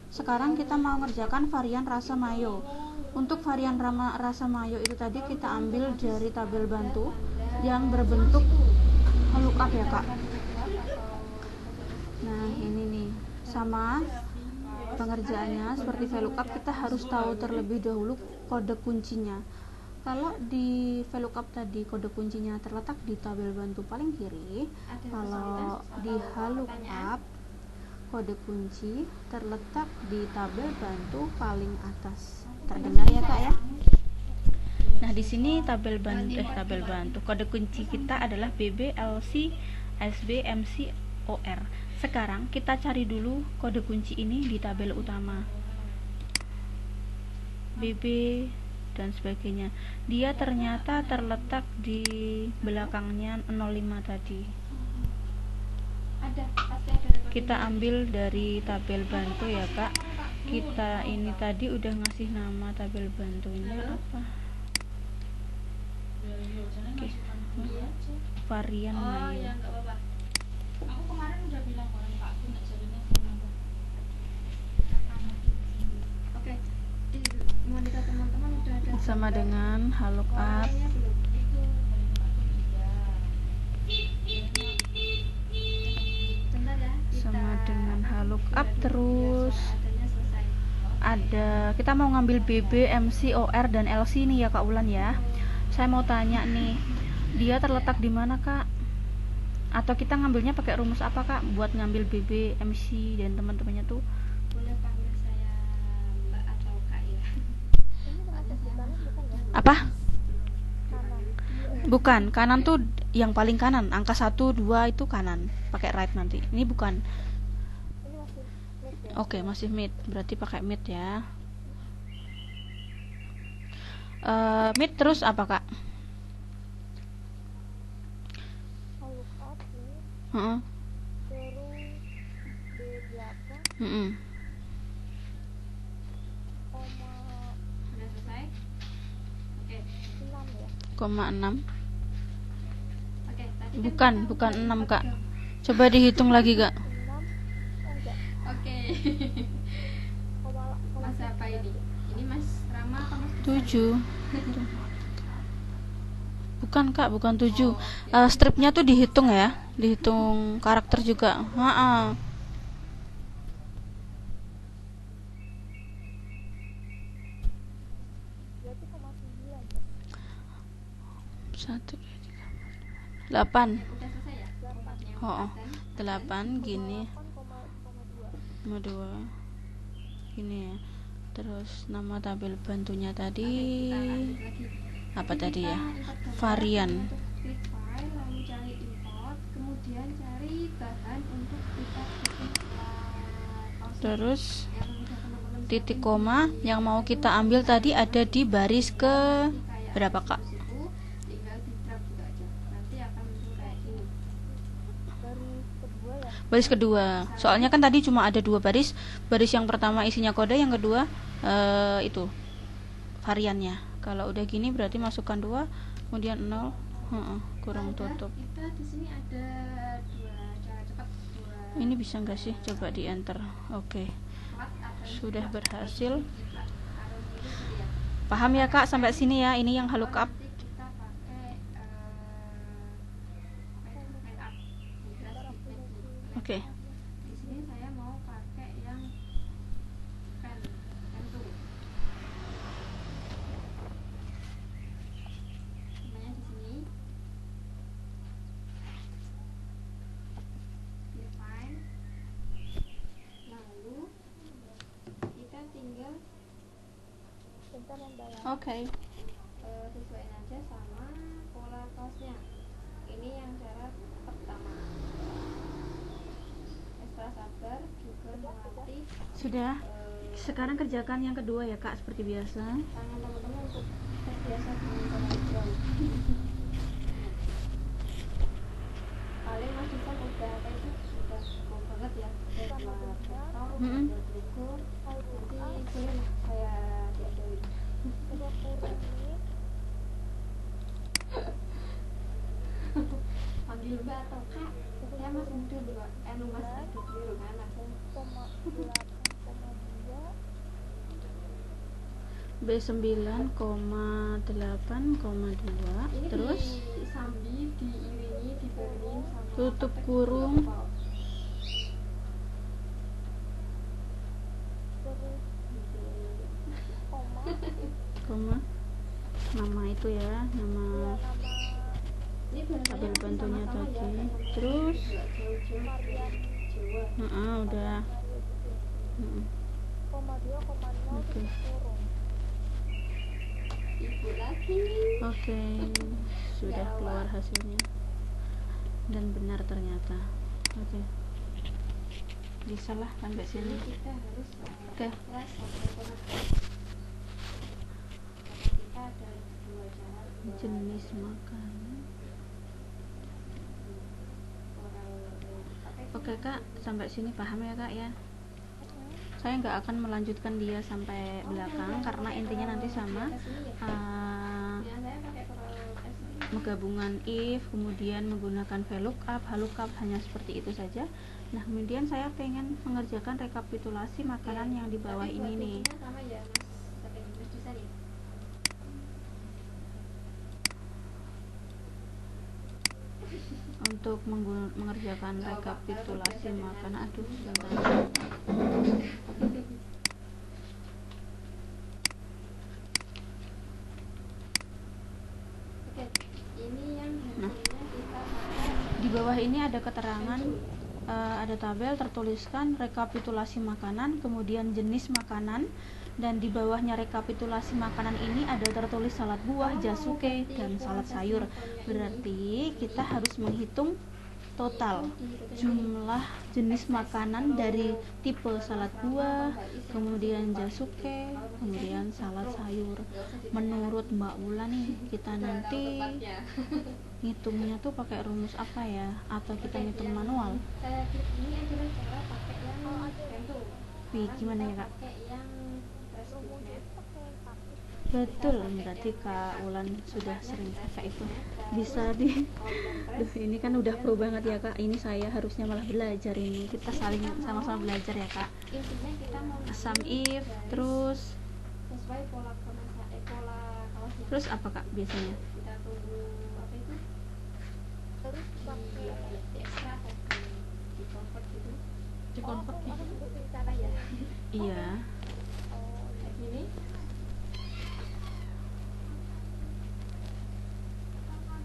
Speaker 1: Sekarang kita mau ngerjakan varian rasa mayo. Untuk varian rasa mayo itu tadi kita ambil dari tabel bantu yang berbentuk VLOOKUP ya kak. Nah ini nih, sama pengerjaannya seperti VLOOKUP, kita harus tahu terlebih dahulu kode kuncinya. Kalau di VLOOKUP tadi kode kuncinya terletak di tabel bantu paling kiri, kalau di VLOOKUP kode kunci terletak di tabel bantu paling atas. Terdengar ya kak ya? Nah di sini tabel bantu kode kunci kita adalah BB, LC, SB, MC, OR. Sekarang kita cari dulu kode kunci ini di tabel utama, BB dan sebagainya. Dia ternyata terletak di belakangnya 05 tadi.
Speaker 3: Ada, pasti ada rekodnya.
Speaker 1: Kita ambil dari tabel bantu ya kak. Kita ini tadi udah ngasih nama tabel bantunya apa? Oke. Varian
Speaker 4: Oh
Speaker 1: mayo.
Speaker 4: ya nggak apa-apa. Aku kemarin udah bilang orang Pak aku nggak jadinya kenapa.
Speaker 3: Oke. Di monitor teman-teman udah ada
Speaker 1: Sama dengan VLOOKUP.
Speaker 3: warnanya belum? Bentar ya.
Speaker 1: Sama dengan VLOOKUP terus
Speaker 3: Adanya selesai.
Speaker 1: ada, kita mau ngambil BB, MC, OR dan LC nih ya Kak Ulan ya. Saya mau tanya nih, dia terletak di mana Kak? Atau kita ngambilnya pakai rumus apa Kak buat ngambil BB, MC dan teman-temannya tuh?
Speaker 3: Boleh panggil saya Mbak atau Kak ya.
Speaker 2: Ini termasuk di kanan bukan ya?
Speaker 1: Apa?
Speaker 2: Kanan.
Speaker 1: Bukan, kanan tuh yang paling kanan, angka 1, 2 itu kanan, pakai right nanti. Ini bukan.
Speaker 2: Ini masih mid ya?
Speaker 1: Oke, masih mid, berarti pakai mid ya. Mid terus apa Kak?
Speaker 2: VLOOKUP ini
Speaker 1: Heeh.
Speaker 2: terus D8
Speaker 1: Heeh.
Speaker 2: koma
Speaker 3: Sudah selesai? Oke.
Speaker 2: 6 ya?
Speaker 1: Koma 6.
Speaker 3: Oke, tadi kan
Speaker 1: Bukan,
Speaker 3: kita
Speaker 1: bukan
Speaker 3: udah
Speaker 1: 6 Kak.
Speaker 3: pegang.
Speaker 1: Coba dihitung lagi Kak.
Speaker 2: 6 oh enggak
Speaker 3: Oke.
Speaker 2: koma
Speaker 3: Mas apa ini? Ini Mas Rama apa Mas?
Speaker 1: 7. Bukan Kak, bukan 7. Stripnya tuh dihitung ya, dihitung karakter juga. Heeh.
Speaker 2: berarti koma 9 ya?
Speaker 1: 1, 2, 3, 4, 5, 8.
Speaker 3: Udah selesai ya? Empatnya.
Speaker 1: Oh,
Speaker 3: Dan
Speaker 1: 8 gini.
Speaker 2: 8 koma 2
Speaker 1: Sama 2 gini ya. Terus nama tabel bantunya tadi
Speaker 3: kita lanjut lagi.
Speaker 1: apa
Speaker 3: Jadi
Speaker 1: tadi
Speaker 3: kita
Speaker 1: ya?
Speaker 3: import gambar
Speaker 1: Varian.
Speaker 3: untuk klik file, lalu cari import, kemudian cari bahan untuk kita bikin slide.
Speaker 1: Terus
Speaker 3: Yang udah teman-teman
Speaker 1: titik
Speaker 3: siapin
Speaker 1: koma
Speaker 3: di
Speaker 1: yang mau kita ambil tadi ada di baris ke
Speaker 3: kayak
Speaker 1: berapa Kak?
Speaker 3: di situ, tinggal di drag juga aja. Nanti akan muncul kayak gini.
Speaker 2: baris kedua ya?
Speaker 1: Baris kedua. Soalnya kan tadi cuma ada 2 baris. Baris yang pertama isinya kode, yang kedua itu variannya. Kalau udah gini berarti masukkan 2, kemudian 0, kurang tutup.
Speaker 3: Kita di sini ada 2 cara cepat, 2
Speaker 1: Ini bisa nggak sih? Coba di enter. Oke,
Speaker 3: flat atau
Speaker 1: sudah berhasil.
Speaker 3: kita taruh dulu gitu ya.
Speaker 1: Paham ya Kak sampai sini ya? Ini yang VLOOKUP.
Speaker 3: Nanti kita pakai line up migration method.
Speaker 1: Oke.
Speaker 3: Di sini saya mau pakai yang pen tool. Namanya di sini define, lalu kita tinggal
Speaker 2: bentar membayar
Speaker 1: Oke.
Speaker 3: sesuaiin aja sama pola kaosnya. Ini yang cara pertama. Setelah sabar juga melatih
Speaker 1: Sudah. Sekarang kerjakan yang kedua ya Kak, seperti biasa.
Speaker 3: tangan teman-teman untuk biasa di warna hijau. Paling Mas Disa udah apa itu sudah cukup banget ya buat vektor,
Speaker 1: Mm-mm.
Speaker 3: buat logo. Nanti boleh lah saya diajarin.
Speaker 2: udah kurang ini
Speaker 3: Panggil Mbak atau Kak. Saya Mas Mudul Mbak. Mas Adit dulu kan Mas.
Speaker 2: 8,2
Speaker 1: B9,8,2
Speaker 3: Ini
Speaker 1: terus
Speaker 3: disambi, diiringi, dibawain sama
Speaker 1: tutup
Speaker 3: pakai
Speaker 1: kurung.
Speaker 3: total.
Speaker 2: terus koma
Speaker 1: koma nama itu ya, nama
Speaker 2: nama
Speaker 3: Ini bahasanya
Speaker 1: tabel
Speaker 3: nanti
Speaker 1: bantunya
Speaker 3: sama-sama
Speaker 1: tadi.
Speaker 3: ya, sama-sama
Speaker 1: Terus
Speaker 3: jauh-jauh
Speaker 2: varian
Speaker 3: Jawa.
Speaker 1: udah. Mm-mm.
Speaker 2: 2,0
Speaker 1: Oke.
Speaker 2: kurung
Speaker 3: Ibu lagi.
Speaker 1: Oke, sudah
Speaker 3: Gawat.
Speaker 1: keluar hasilnya dan benar ternyata. Oke, bisa lah sampai
Speaker 3: Ini
Speaker 1: sini.
Speaker 3: kita harus
Speaker 1: Oke.
Speaker 3: plus sampai pengertian. Karena kita ada dua cara buat
Speaker 1: Jenis makanan.
Speaker 3: oral apa itu?
Speaker 1: Oke kak, sampai sini paham ya kak ya? Saya nggak akan melanjutkan dia sampai belakang karena intinya nanti sama
Speaker 3: Ya, saya pakai oral S ini.
Speaker 1: menggabungan if, kemudian menggunakan VLOOKUP, HLOOKUP, hanya seperti itu saja. Nah kemudian saya pengen mengerjakan rekapitulasi makanan yang di bawah
Speaker 3: Tapi
Speaker 1: ini
Speaker 3: buat
Speaker 1: nih.
Speaker 3: bukunya sama ya Mas, tapi Mas Disa nih.
Speaker 1: Untuk mengerjakan rekapitulasi makanan, aduh sebentar.
Speaker 3: Oke, ini yang
Speaker 1: Nah.
Speaker 3: hasilnya kita pakai
Speaker 1: Di bawah ini ada keterangan, ada tabel tertuliskan rekapitulasi makanan, kemudian jenis makanan, dan di bawahnya rekapitulasi makanan ini ada tertulis salad buah, jasuke, dan salad sayur. Berarti kita harus menghitung total jumlah jenis makanan dari tipe salad buah, kemudian jasuke, kemudian salad sayur. Menurut Mbak Ula nih, kita nanti ngitungnya tuh pakai rumus apa ya, atau kita ngitung manual?
Speaker 3: ini adalah cara pakai yang bento.
Speaker 1: Wih, gimana ya kak?
Speaker 3: Pakai yang reskunet.
Speaker 1: Betul, berarti Kak Ulan sudah sering pakai itu. Bisa di Duh, ini kan udah pro banget ya kak. Ini saya harusnya malah belajar ini. Kita saling sama-sama belajar ya kak.
Speaker 3: Intinya kita mau
Speaker 1: Sum if, terus
Speaker 3: sesuai pola pola kaosnya.
Speaker 1: terus apa kak biasanya?
Speaker 3: Kita tunggu apa itu?
Speaker 2: terus pakai
Speaker 3: Di ekstrak atau di convert gitu.
Speaker 1: Di convert ya?
Speaker 2: aku sebutin cara ya
Speaker 1: Iya.
Speaker 3: Kayak gini.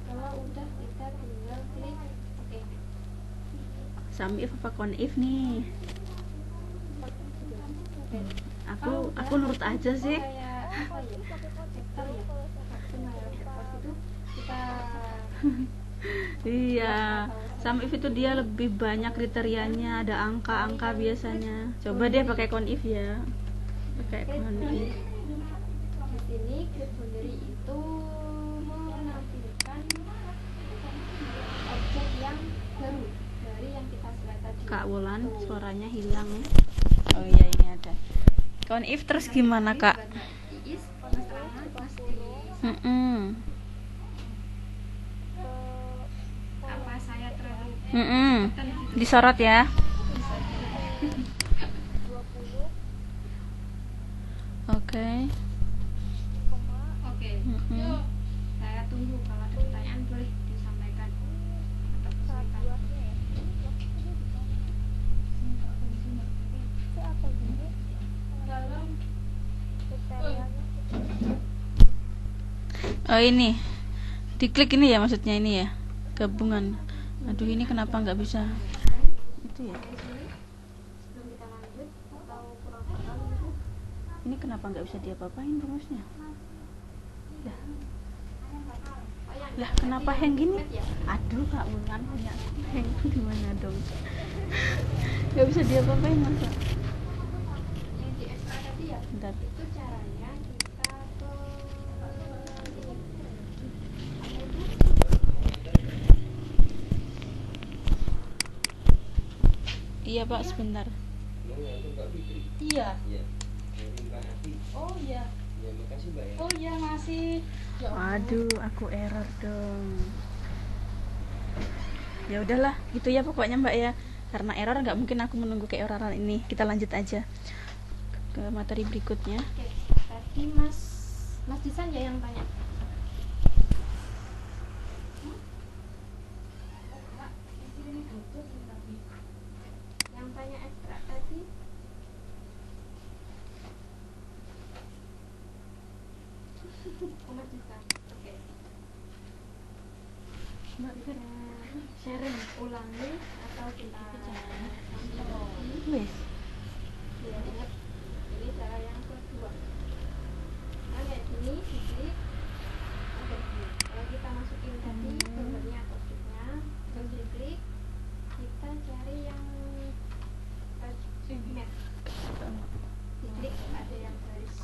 Speaker 3: Kalau udah kita tinggal klik oke.
Speaker 1: Sum if apa con if nih? Aku nurut aja sih.
Speaker 3: Kayak apa ya? Vektor ya. Vaksin ya. Vektor itu kita
Speaker 1: Iya. Sum if itu dia lebih banyak kriterianya, ada angka-angka biasanya. Coba deh pakai con if ya. Pakai con if.
Speaker 3: di sini grid boundary itu menampilkan objek yang baru dari yang kita select tadi.
Speaker 1: Kak Wulan, suaranya hilang. Oh iya ini ada. Con if terus gimana kak?
Speaker 3: Iis, Mas Rahman, Mas Tri. Apa saya terlalu
Speaker 1: Disorot ya.
Speaker 2: 20,
Speaker 1: Oke.
Speaker 3: Oke.
Speaker 1: Mm-mm.
Speaker 3: Saya tunggu kalau ada pertanyaan boleh disampaikan atau kesulitan.
Speaker 2: buahnya ya itu apa gini kriterianya
Speaker 1: Oh ini. Diklik ini ya maksudnya ini ya. Gabungan. Aduh ini kenapa nggak bisa? Itu ya.
Speaker 3: Sebelum kita lanjut atau kurang paham gitu.
Speaker 1: Ini kenapa nggak bisa diapa-apain rumusnya? Lah kenapa hang gini? Aduh Kak Wulan punya hang gimana dong? Nggak bisa diapa-apain masa?
Speaker 3: Yang di extra tadi ya.
Speaker 1: Bentar.
Speaker 3: Itu caranya kita ke
Speaker 1: Iya Pak, sebentar.
Speaker 4: Iya.
Speaker 5: Iya. Terima kasih.
Speaker 4: Oh iya.
Speaker 5: Ya, makasih Mbak ya.
Speaker 4: Oh iya masih. Ya Allah.
Speaker 1: Waduh, aku error dong. Ya udahlah, gitu ya pokoknya Mbak ya. Karena error nggak mungkin aku menunggu keerroran ini. Kita lanjut aja ke materi berikutnya.
Speaker 3: Oke, tadi Mas Disan ya yang tanya. Yang tanya ekstrak tadi. Oh, Mas Disan. Oke. Sharing ulangi atau kita
Speaker 1: Wes.
Speaker 3: ya, ingat ini cara yang kedua. Nah, kayak gini diklik. Oke, kalau kita masukin tadi gambarnya atau sheetnya, terus diklik, kita cari yang map. Diklik ada yang garis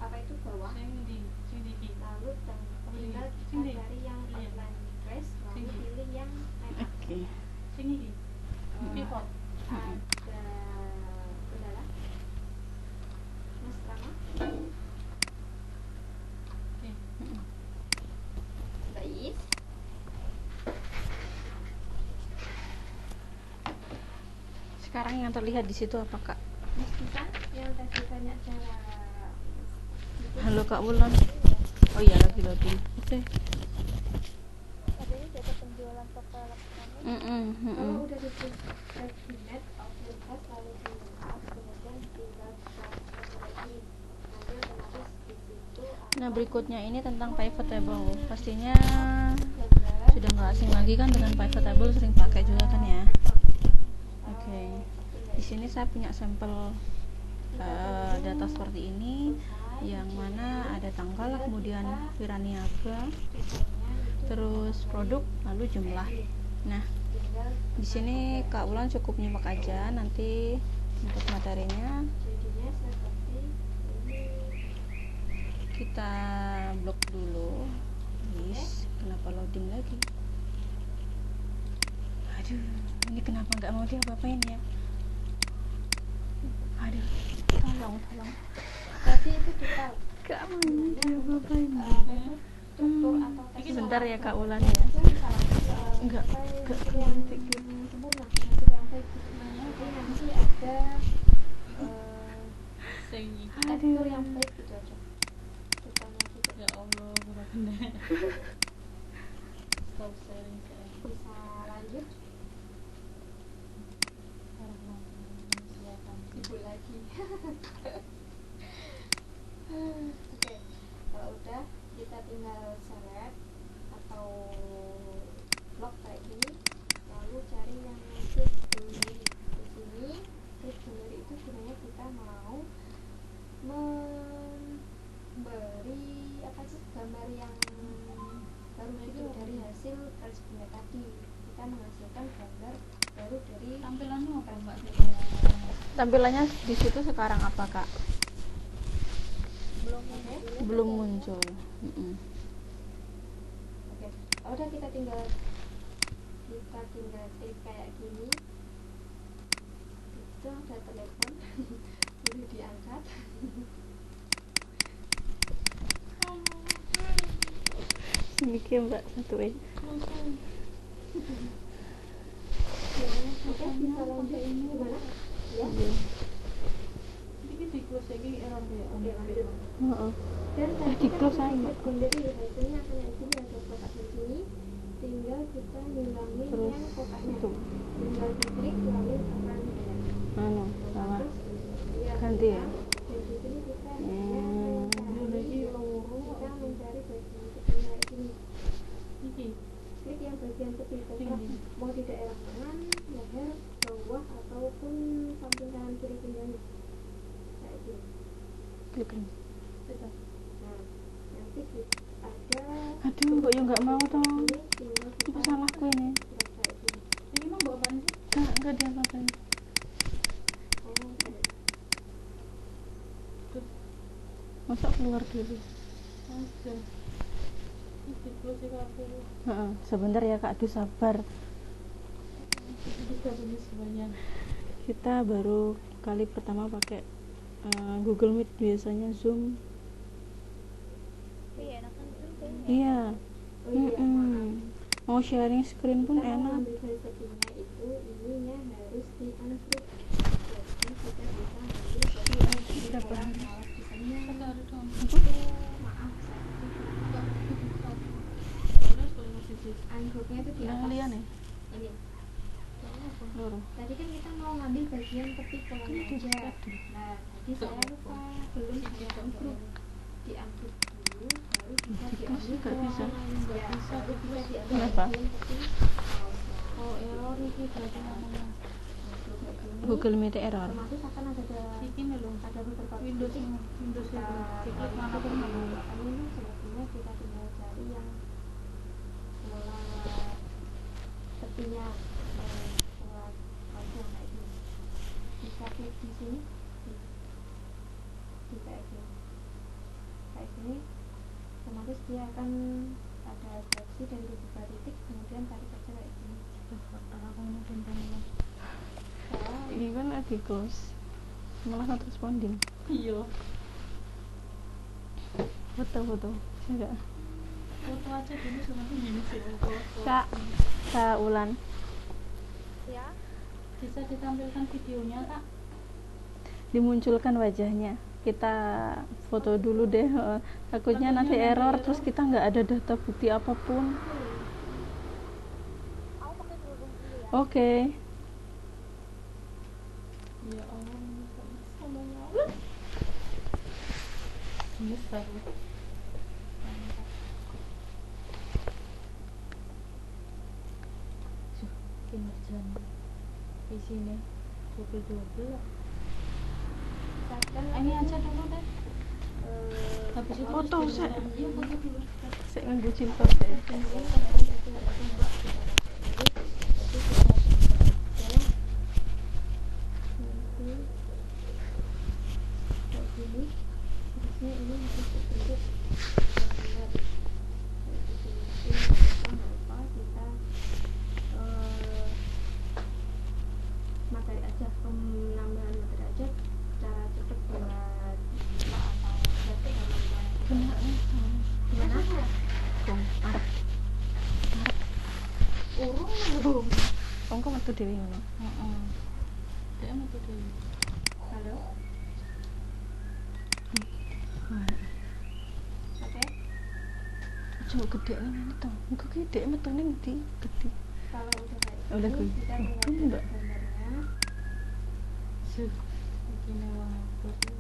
Speaker 3: apa itu bawah, lalu tinggal kita cari yang outline trace, lalu pilih yang map.
Speaker 1: Oke.
Speaker 4: Pivot.
Speaker 3: Ada kendala, Mas Rama? Baik.
Speaker 1: Sekarang yang terlihat di situ apa Kak?
Speaker 3: Mas Disan yang tadi tanya cara
Speaker 1: Halo Kak Wulan. Oh iya, lagi loading. Oke.
Speaker 2: Adanya data penjualan toko elektronik.
Speaker 3: kalau udah diklik net outline test lalu pilih up, kemudian tinggal transfer lagi, nanti otomatis di situ
Speaker 1: Nah berikutnya ini tentang pivot table. Pastinya
Speaker 3: gambar
Speaker 1: sudah nggak asing lagi kan dengan pivot table, sering pakai juga kan ya. Oke. Di sini saya punya sampel data seperti ini, yang mana ada tanggal, kemudian Wiraniaga, terus produk, lalu jumlah. Nah, di sini Kak Ulan cukup nyimak aja, nanti untuk materinya
Speaker 3: jadinya seperti ini.
Speaker 1: kita blok dulu. Yes, kenapa loading lagi? Aduh, ini kenapa nggak mau diapa-apain ya? Aduh, tolong.
Speaker 3: Tadi itu kita
Speaker 1: Gak mau diapa-apain.
Speaker 3: struktur atau teks
Speaker 1: Sebentar ya Kak Ulan ya. Enggak
Speaker 3: yang sempurna, hasil yang baik. Jadi nanti ada tekstur yang baik gitu aja. Tutupnya gitu.
Speaker 4: Ya Allah, benar-benar. Stop sharing saya.
Speaker 3: Bisa lanjut. Ibu lagi. Oke, kalau udah kita tinggal select atau blok kayak gini, lalu cari yang klik sendiri. Di sini klik sendiri itu gunanya kita mau memberi apa sih gambar yang baru gitu dari hasil traceable tadi. Kita menghasilkan gambar baru dari
Speaker 4: Tampilannya apa Mbak?
Speaker 1: Tampilannya di situ sekarang apa Kak? Belum muncul.
Speaker 3: Oke, udah kita tinggal klik kayak gini. Itu ada telepon, boleh diangkat.
Speaker 1: Sedikit Mbak, satuin.
Speaker 3: Oke, bisa lanjut gimana? Ya.
Speaker 4: Ini di close lagi error ya.
Speaker 3: Oke, lanjut.
Speaker 1: Heeh.
Speaker 3: Dan
Speaker 1: di
Speaker 3: tadi
Speaker 1: close
Speaker 3: kan
Speaker 1: aja.
Speaker 3: sendiri hasilnya akan yang sini ada kotak di sini. Tinggal kita ngilangin
Speaker 1: Terus
Speaker 3: yang kotaknya.
Speaker 1: itu.
Speaker 3: Tinggal diklik lalu akan
Speaker 1: Salah.
Speaker 3: ya,
Speaker 1: Ganti ya.
Speaker 3: dan di sini kita kita mencari bagian tepinya kayak gini.
Speaker 4: Ini.
Speaker 3: Klik yang bagian tepi, terserah mau di daerah kanan, leher, bawah ataupun samping kanan kiri pinggangnya kayak gini.
Speaker 1: Klik ini.
Speaker 3: Nah, nanti ada
Speaker 1: Aduh, kok ya nggak mau toh?
Speaker 3: ini tinggal
Speaker 1: Apa
Speaker 3: kita
Speaker 1: salahku ini?
Speaker 3: buat kayak gini.
Speaker 4: Ini mau bawa apaan sih?
Speaker 1: Enggak diapa-apain. Masa keluar dulu?
Speaker 4: Ada. Ini di close ya aku.
Speaker 1: Sebentar ya Kak, aduh sabar.
Speaker 3: Kita
Speaker 1: Kita baru kali pertama pakai Google Meet, biasanya Zoom.
Speaker 2: Iya, enakan Zoom kayaknya.
Speaker 1: Iya.
Speaker 3: Oh iya, maaf.
Speaker 1: Mau sharing screen pun
Speaker 3: Kita mau
Speaker 1: enak.
Speaker 3: ambil file settingnya itu ininya harus di uncrypt. Jadi kita bisa ambil copy
Speaker 1: Kita
Speaker 3: orang
Speaker 1: bahas.
Speaker 3: alat desainnya.
Speaker 4: Sekarang dong.
Speaker 3: Maaf, uncryptnya itu di
Speaker 1: Yang
Speaker 3: atas.
Speaker 1: lian ya?
Speaker 3: Ini.
Speaker 1: Loro.
Speaker 3: Tadi kan kita mau ngambil bagian tepi kolonnya aja. Nah, tadi saya lupa belum ada uncrypt. Di uncrypt dulu, baru bisa diambil
Speaker 1: Nggak bisa.
Speaker 3: Ya, baru bisa diambil
Speaker 1: Kenapa?
Speaker 3: bagian tepi.
Speaker 4: Oh, error nih berarti namanya.
Speaker 1: Google Meet error.
Speaker 3: Termasuk akan ada
Speaker 4: Ini loh.
Speaker 3: ada beberapa
Speaker 4: Windows
Speaker 3: titik.
Speaker 4: Windows
Speaker 3: Kita
Speaker 4: diklik mana pun nggak mau.
Speaker 3: ini sebetulnya kita tinggal cari yang pola tepinya pola kaldu kayak gini. Bisa klik di sini, di kayak gini, otomatis dia akan ada seleksi dari beberapa titik, kemudian tarik aja kayak gini.
Speaker 1: Ini kan lagi close, malah not responding.
Speaker 4: Iya.
Speaker 1: Foto enggak?
Speaker 4: Foto aja dulu sama gini sih. Foto.
Speaker 1: Kak Ulan,
Speaker 2: Ya.
Speaker 4: Bisa ditampilkan videonya, Kak?
Speaker 1: dimunculkan wajahnya. Kita foto dulu deh, takutnya nanti error terus kita nggak ada data bukti apapun.
Speaker 2: Aku pakai Google dulu ya.
Speaker 1: Oke.
Speaker 4: Ya Allah, sama besar. Kinerjanya di sini double. Ini aja dulu deh. Habis itu
Speaker 1: Foto,
Speaker 4: terus
Speaker 1: Sek.
Speaker 4: Iya, foto dulu.
Speaker 1: Saya nganggo jilbab ya.
Speaker 3: Materi aja, penambahan materi aja cara cepet buat atau berarti gimana?
Speaker 1: Bong, arep.
Speaker 4: Urung.
Speaker 1: Wong kok metu dhewe ngono.
Speaker 4: Heeh. Dia mau tuh dulu.
Speaker 3: Halo, oke.
Speaker 1: Coba gede ini to. Engko ki dhek metune ndi? Gede.
Speaker 3: Kalau udah kayak
Speaker 1: Udah
Speaker 3: gitu,
Speaker 1: gue.
Speaker 3: kita
Speaker 1: Oh,
Speaker 3: tinggal
Speaker 1: enggak.
Speaker 3: cek gambarnya.
Speaker 4: Sih. Begini wong apa tuh?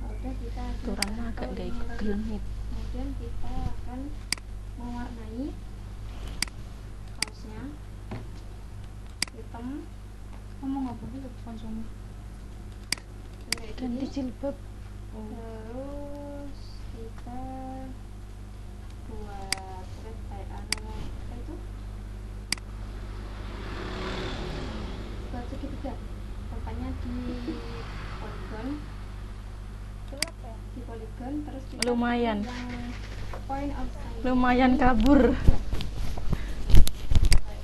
Speaker 3: Udah kita
Speaker 1: Turang mah agak
Speaker 3: atau
Speaker 1: gak
Speaker 3: ini lagi.
Speaker 1: gelem.
Speaker 3: Kemudian kita akan mewarnai kaosnya hitam
Speaker 4: Ngomong apa sih konsumnya?
Speaker 3: kayak
Speaker 1: Ganti
Speaker 3: gini.
Speaker 1: jilbab.
Speaker 3: Terus kita buat red kayak apa itu? Buat segitiga. Tempatnya di polygon.
Speaker 2: Kenapa ya?
Speaker 3: Di polygon terus kita
Speaker 1: Lumayan.
Speaker 3: pilih yang point of sign.
Speaker 1: Lumayan kabur.
Speaker 3: Kayak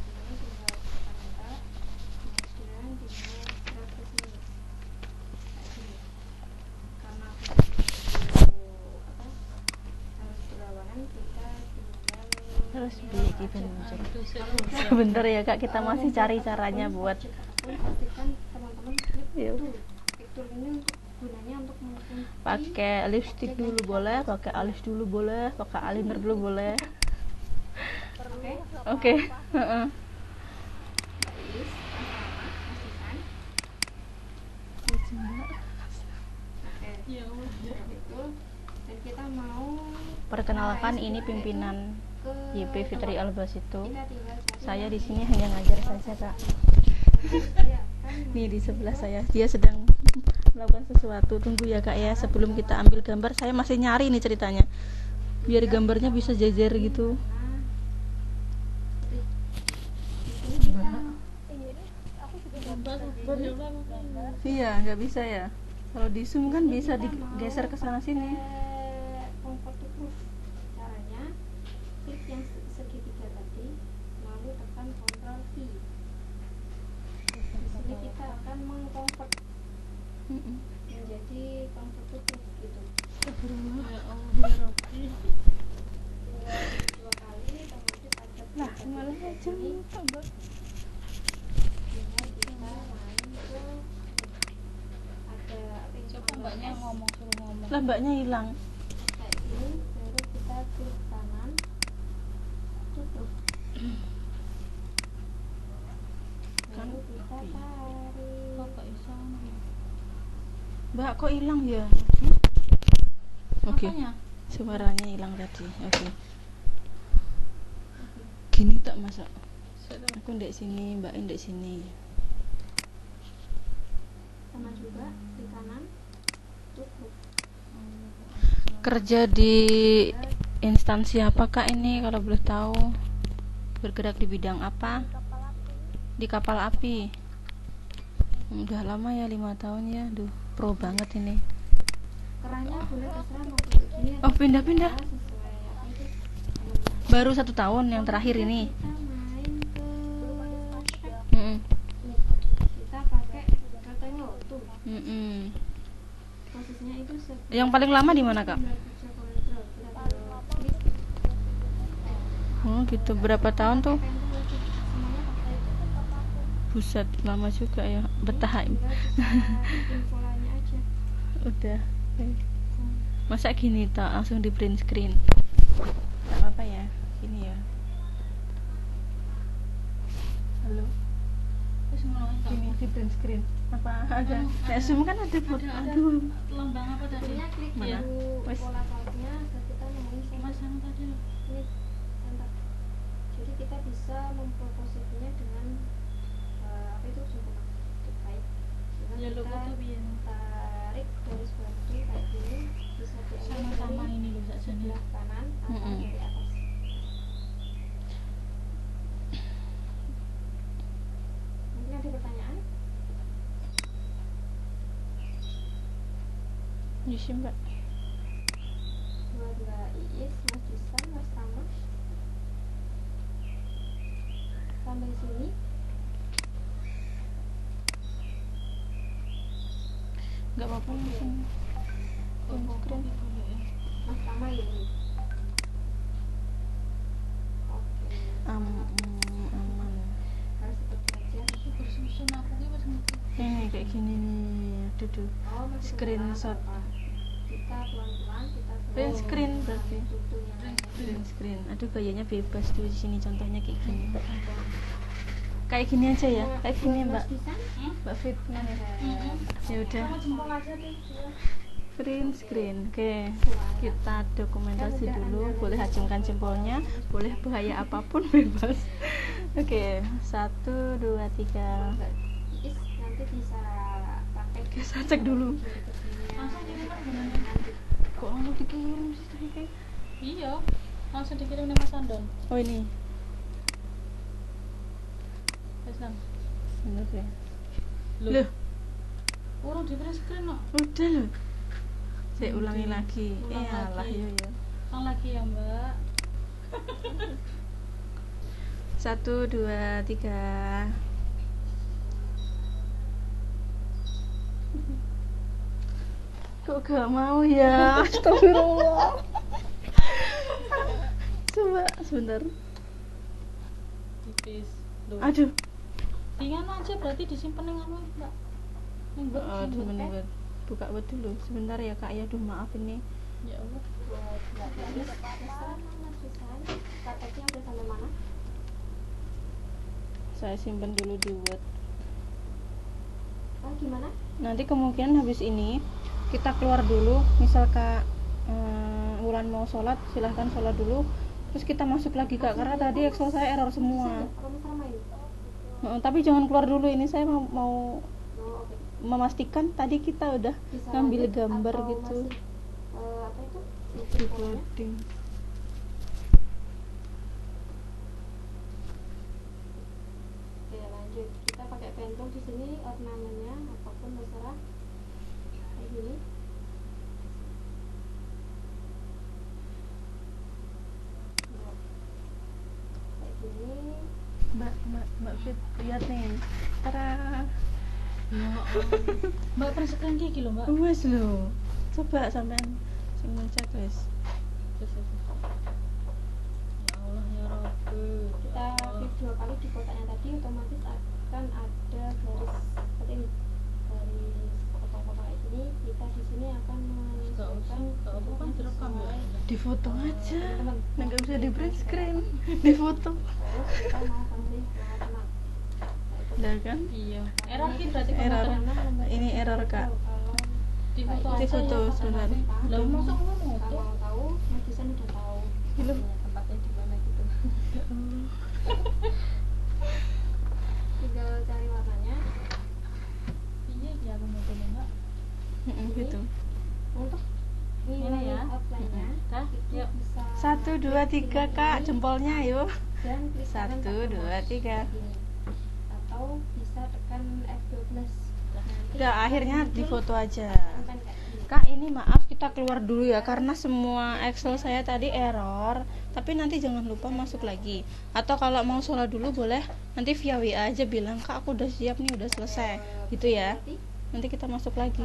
Speaker 3: gini tinggal kita minta, kemudian tinggal drag ke sini. Kayak gini. Karena harus berlawanan, kita tinggal
Speaker 1: Terus piye iki ben muncul? Sebentar ya Kak, kita masih cari caranya buat
Speaker 3: pastikan teman-teman klik
Speaker 1: Yuk.
Speaker 3: tool. Klik tool ini untuk gunanya untuk mengukur
Speaker 1: pakai lipstick dulu boleh, pakai alis dulu boleh, pakai eyeliner dulu boleh.
Speaker 3: oke.
Speaker 1: Oke. Heeh.
Speaker 3: Tulis sama pastikan. Oke.
Speaker 4: Ya Allah.
Speaker 3: Itu dan kita mau
Speaker 1: Perkenalkan, ini pimpinan
Speaker 3: ke
Speaker 1: YP Fitri Albas itu.
Speaker 3: kita tinggal cari
Speaker 1: Saya
Speaker 3: yang
Speaker 1: di sini hanya ngajar saja Kak.
Speaker 3: Iya, kan
Speaker 1: Nih di sebelah saya, dia sedang melakukan sesuatu. Tunggu ya Kak ya, sebelum kita ambil gambar saya masih nyari nih ceritanya. Biar gambarnya bisa jejer gitu.
Speaker 2: Iya, ini aku juga nggak bisa gambar.
Speaker 1: Iya, nggak bisa ya. Kalau di zoom kan bisa digeser ke sana sini.
Speaker 3: Comfort to proof. Caranya klik yang segitiga tadi, lalu tekan Ctrl V.
Speaker 1: Lah, malah aja mbak.
Speaker 3: tinggal kita main ke ada apa yang
Speaker 4: Coba mbaknya ngomong, suruh ngomong.
Speaker 1: Lah mbaknya hilang.
Speaker 3: kayak gini, baru kita klik kanan, tutup,
Speaker 1: Kan
Speaker 3: baru kita tarik.
Speaker 4: Kok gak bisa?
Speaker 1: Mbak kok hilang ya? Oke.
Speaker 4: Apanya?
Speaker 1: Suaranya hilang tadi. Oke. Gini tak masak. Aku ndek sini, Mbak ndek sini.
Speaker 3: Sama juga di kanan, tutup.
Speaker 1: Kerja di instansi apa Kak ini kalau boleh tahu? Bergerak di bidang apa? Di kapal api. Udah lama ya, 5 tahun ya. Duh, pro banget ini.
Speaker 3: Kerannya boleh terserah mau kayak gini atau
Speaker 1: Oh, pindah-pindah.
Speaker 3: sesuai apa itu namanya.
Speaker 1: Baru 1 tahun yang terakhir ini.
Speaker 3: Kita main ke Shrek.
Speaker 1: Mm-mm.
Speaker 3: Nih, kita pakai katanya waktu.
Speaker 1: Mm-mm.
Speaker 3: Prosesnya itu
Speaker 1: Yang paling lama di mana Kak? Oh gitu, berapa tahun tuh? Buset, lama juga ya. Betah. Udah. Masa gini tak langsung di print screen? Tak apa-apa ya. Gini ya. Halo.
Speaker 4: Terus ngomong
Speaker 1: Gini di print screen. Apa ada? Nah, Zoom kan ada foto. Aduh.
Speaker 4: lambang apa tadi?
Speaker 3: Klik
Speaker 1: Mana?
Speaker 3: dulu
Speaker 1: Wes.
Speaker 3: pola slide-nya, terus kita nemuin sama
Speaker 4: Mas sama tadi loh.
Speaker 3: ini center. Jadi kita bisa memproposisinya dengan apa itu sempurna, baik. Dengan
Speaker 4: Ya lo
Speaker 3: kita
Speaker 4: foto biar
Speaker 3: tarik garis batu kayak gini, bisa diambil
Speaker 4: sama-sama
Speaker 3: dari
Speaker 4: ini loh sak jane.
Speaker 3: sebelah kanan atau
Speaker 1: Mm-mm.
Speaker 3: dari atas. Mungkin ada pertanyaan?
Speaker 1: Isi Mbak.
Speaker 3: Dua Iis, Mas Disan, Mas Tama. Sampai sini.
Speaker 1: Enggak apa-apa langsung print screen.
Speaker 3: Mas Tama ini. Oke.
Speaker 1: Aman.
Speaker 3: Harus seperti aja.
Speaker 4: Bersusun aku ki wis ngerti.
Speaker 1: Ini kayak gini nih. Aduh.
Speaker 3: Oh, masih
Speaker 1: Screenshot.
Speaker 3: kedengaran, Pak. Kita pelan-pelan kita
Speaker 1: Print screen berarti.
Speaker 3: tutu yang lainnya.
Speaker 1: Print screen. Aduh, gayanya bebas tuh di sini contohnya kayak gini. Kayak gini aja ya. Kayak gini Mbak.
Speaker 3: Mas Disan?
Speaker 1: Mbak Fit mana? Ya udah.
Speaker 4: Jempol aja deh.
Speaker 1: Print screen. Oke. Kita dokumentasi dulu. Boleh acungkan jempolnya. Boleh bahaya apapun bebas. Oke. 1, 2, 3.
Speaker 3: Mbak Iis nanti bisa pakai
Speaker 1: Saya cek dulu.
Speaker 4: Langsung dikirim dengan
Speaker 1: Kok langsung dikirim sih tadi kayak?
Speaker 4: iya. Langsung dikirim nih Mas Andon.
Speaker 1: Oh ini.
Speaker 4: Wis nang.
Speaker 1: Bener ya.
Speaker 4: Loh.
Speaker 1: Loh,
Speaker 4: Urung di print screen kok.
Speaker 1: udah loh. Saya ulangi lagi.
Speaker 4: Ulang
Speaker 1: Alah
Speaker 4: lagi.
Speaker 1: yo yo.
Speaker 4: Ulang lagi ya, Mbak.
Speaker 1: 1, 2, 3. Kok gak mau ya? Astagfirullah. Coba sebentar.
Speaker 4: Tipis. Loh.
Speaker 1: Aduh.
Speaker 4: Tinggal aja berarti disimpan dengan anu, Mbak. Ning mbok
Speaker 1: Aduh bener. Buka web dulu. Sebentar ya Kak ya. Aduh maaf ini.
Speaker 4: Ya Allah.
Speaker 3: buat Mbak Iis. Terserah Mas Disan. KTP-nya udah sampai mana?
Speaker 1: Saya simpan dulu di Word.
Speaker 3: Oh, gimana?
Speaker 1: Nanti kemungkinan habis ini kita keluar dulu. Misal Kak Wulan mau sholat, silahkan sholat dulu. Terus kita masuk lagi Kak, karena tadi Excel saya error semua.
Speaker 3: Apa Mas Rama ini?
Speaker 1: Tapi jangan keluar dulu, ini saya mau
Speaker 3: Oh, oke.
Speaker 1: memastikan tadi kita udah
Speaker 3: Bisa
Speaker 1: ngambil
Speaker 3: lanjut
Speaker 1: gambar
Speaker 3: atau
Speaker 1: gitu.
Speaker 3: masih, apa itu?
Speaker 1: Di
Speaker 3: Polanya?
Speaker 1: boarding.
Speaker 3: Oke, lanjut. Kita pakai pentul di sini, ornamennya apapun terserah. Kayak gini. Nah, kayak gini.
Speaker 1: Mbak Fit, lihat nih. Tara.
Speaker 4: Ya Allah. Mbak print screen iki lho, Mbak.
Speaker 1: Wes lho. Coba sampean sing mencet wes.
Speaker 4: Terus, terus. Ya Allah ya Rabbi.
Speaker 1: Di foto aja.
Speaker 3: teman-teman.
Speaker 1: Nggak bisa di print screen. Di foto.
Speaker 3: Terus kita mau ganti nama.
Speaker 1: Udah kan?
Speaker 4: Iya. Error ki berarti
Speaker 1: Error.
Speaker 4: komputer.
Speaker 1: Ini error, Kak.
Speaker 4: Di foto
Speaker 1: Di
Speaker 4: aja
Speaker 1: foto
Speaker 4: ya,
Speaker 1: sebentar.
Speaker 4: Lah masuk kamu
Speaker 3: Kalau
Speaker 4: foto.
Speaker 3: mau tahu, Mas Disan udah tahu
Speaker 1: Belum.
Speaker 3: tempatnya di mana gitu. Tinggal cari warnanya.
Speaker 4: Iya, ya aku mau coba Mbak.
Speaker 1: Gitu.
Speaker 3: Untuk
Speaker 4: Ini ya.
Speaker 3: outline-nya
Speaker 4: Dah,
Speaker 3: itu
Speaker 4: yuk.
Speaker 3: bisa
Speaker 1: 1, 2, 3, Kak. Jempolnya ayo.
Speaker 3: dan klik kanan
Speaker 1: 1,
Speaker 3: tombol
Speaker 1: 2,
Speaker 3: mouse
Speaker 1: 3.
Speaker 3: ini. Atau bisa tekan F12. Nanti
Speaker 1: Enggak, akhirnya di
Speaker 3: muncul
Speaker 1: foto aja.
Speaker 3: konten kayak gini.
Speaker 1: Kak, ini maaf kita keluar dulu ya karena semua Excel saya tadi error. Tapi nanti jangan lupa masuk lagi. Atau kalau mau sholat dulu boleh nanti via WA aja bilang, "Kak, aku udah siap nih, udah selesai." Gitu ya.
Speaker 3: Nanti
Speaker 1: Nanti kita masuk lagi.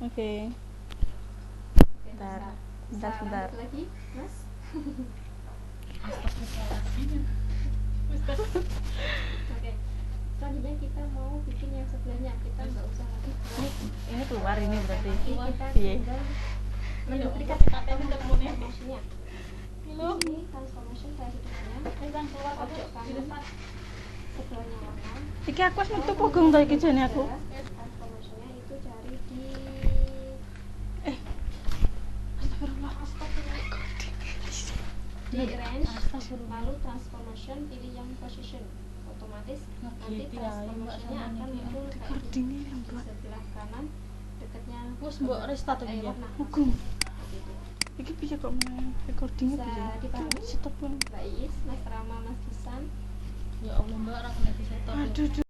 Speaker 1: Oke. Bentar.
Speaker 3: bisa
Speaker 1: Bentar.
Speaker 3: lanjut lagi, Mas. Oke. Selanjutnya kita mau bikin yang sebelahnya. Kita nggak usah lagi
Speaker 1: Ini keluar ini berarti.
Speaker 3: Nanti kita
Speaker 1: Iya.
Speaker 3: tinggal
Speaker 4: Memberikan ketemunya.
Speaker 3: transformation-nya. Ini transformation sederhana.
Speaker 4: Kan keluar
Speaker 3: Pojok kanan sebelahnya warna.
Speaker 1: Iki aku wis metu pogong to iki jane aku.
Speaker 3: Transformation-nya itu cari di di range, lalu transformation pilih yang position. Otomatis nanti
Speaker 4: gitu ya,
Speaker 3: transformation-nya
Speaker 4: Mbak,
Speaker 3: akan
Speaker 4: sama
Speaker 3: muncul kayak gini.
Speaker 1: Recording-nya yang
Speaker 3: Di sebelah kanan dekatnya
Speaker 4: Wes mbok restart lagi ya.
Speaker 3: warna.
Speaker 1: Hukum.
Speaker 3: Seperti itu.
Speaker 1: Iki piye kok menang recordingnya
Speaker 3: Bisa
Speaker 1: piye?
Speaker 3: dipahami?
Speaker 1: Stop pun.
Speaker 3: Mbak Iis, Mas Rama, Mas Disan.
Speaker 4: Ya Allah Mbak, ra kena disetor.
Speaker 1: Aduh.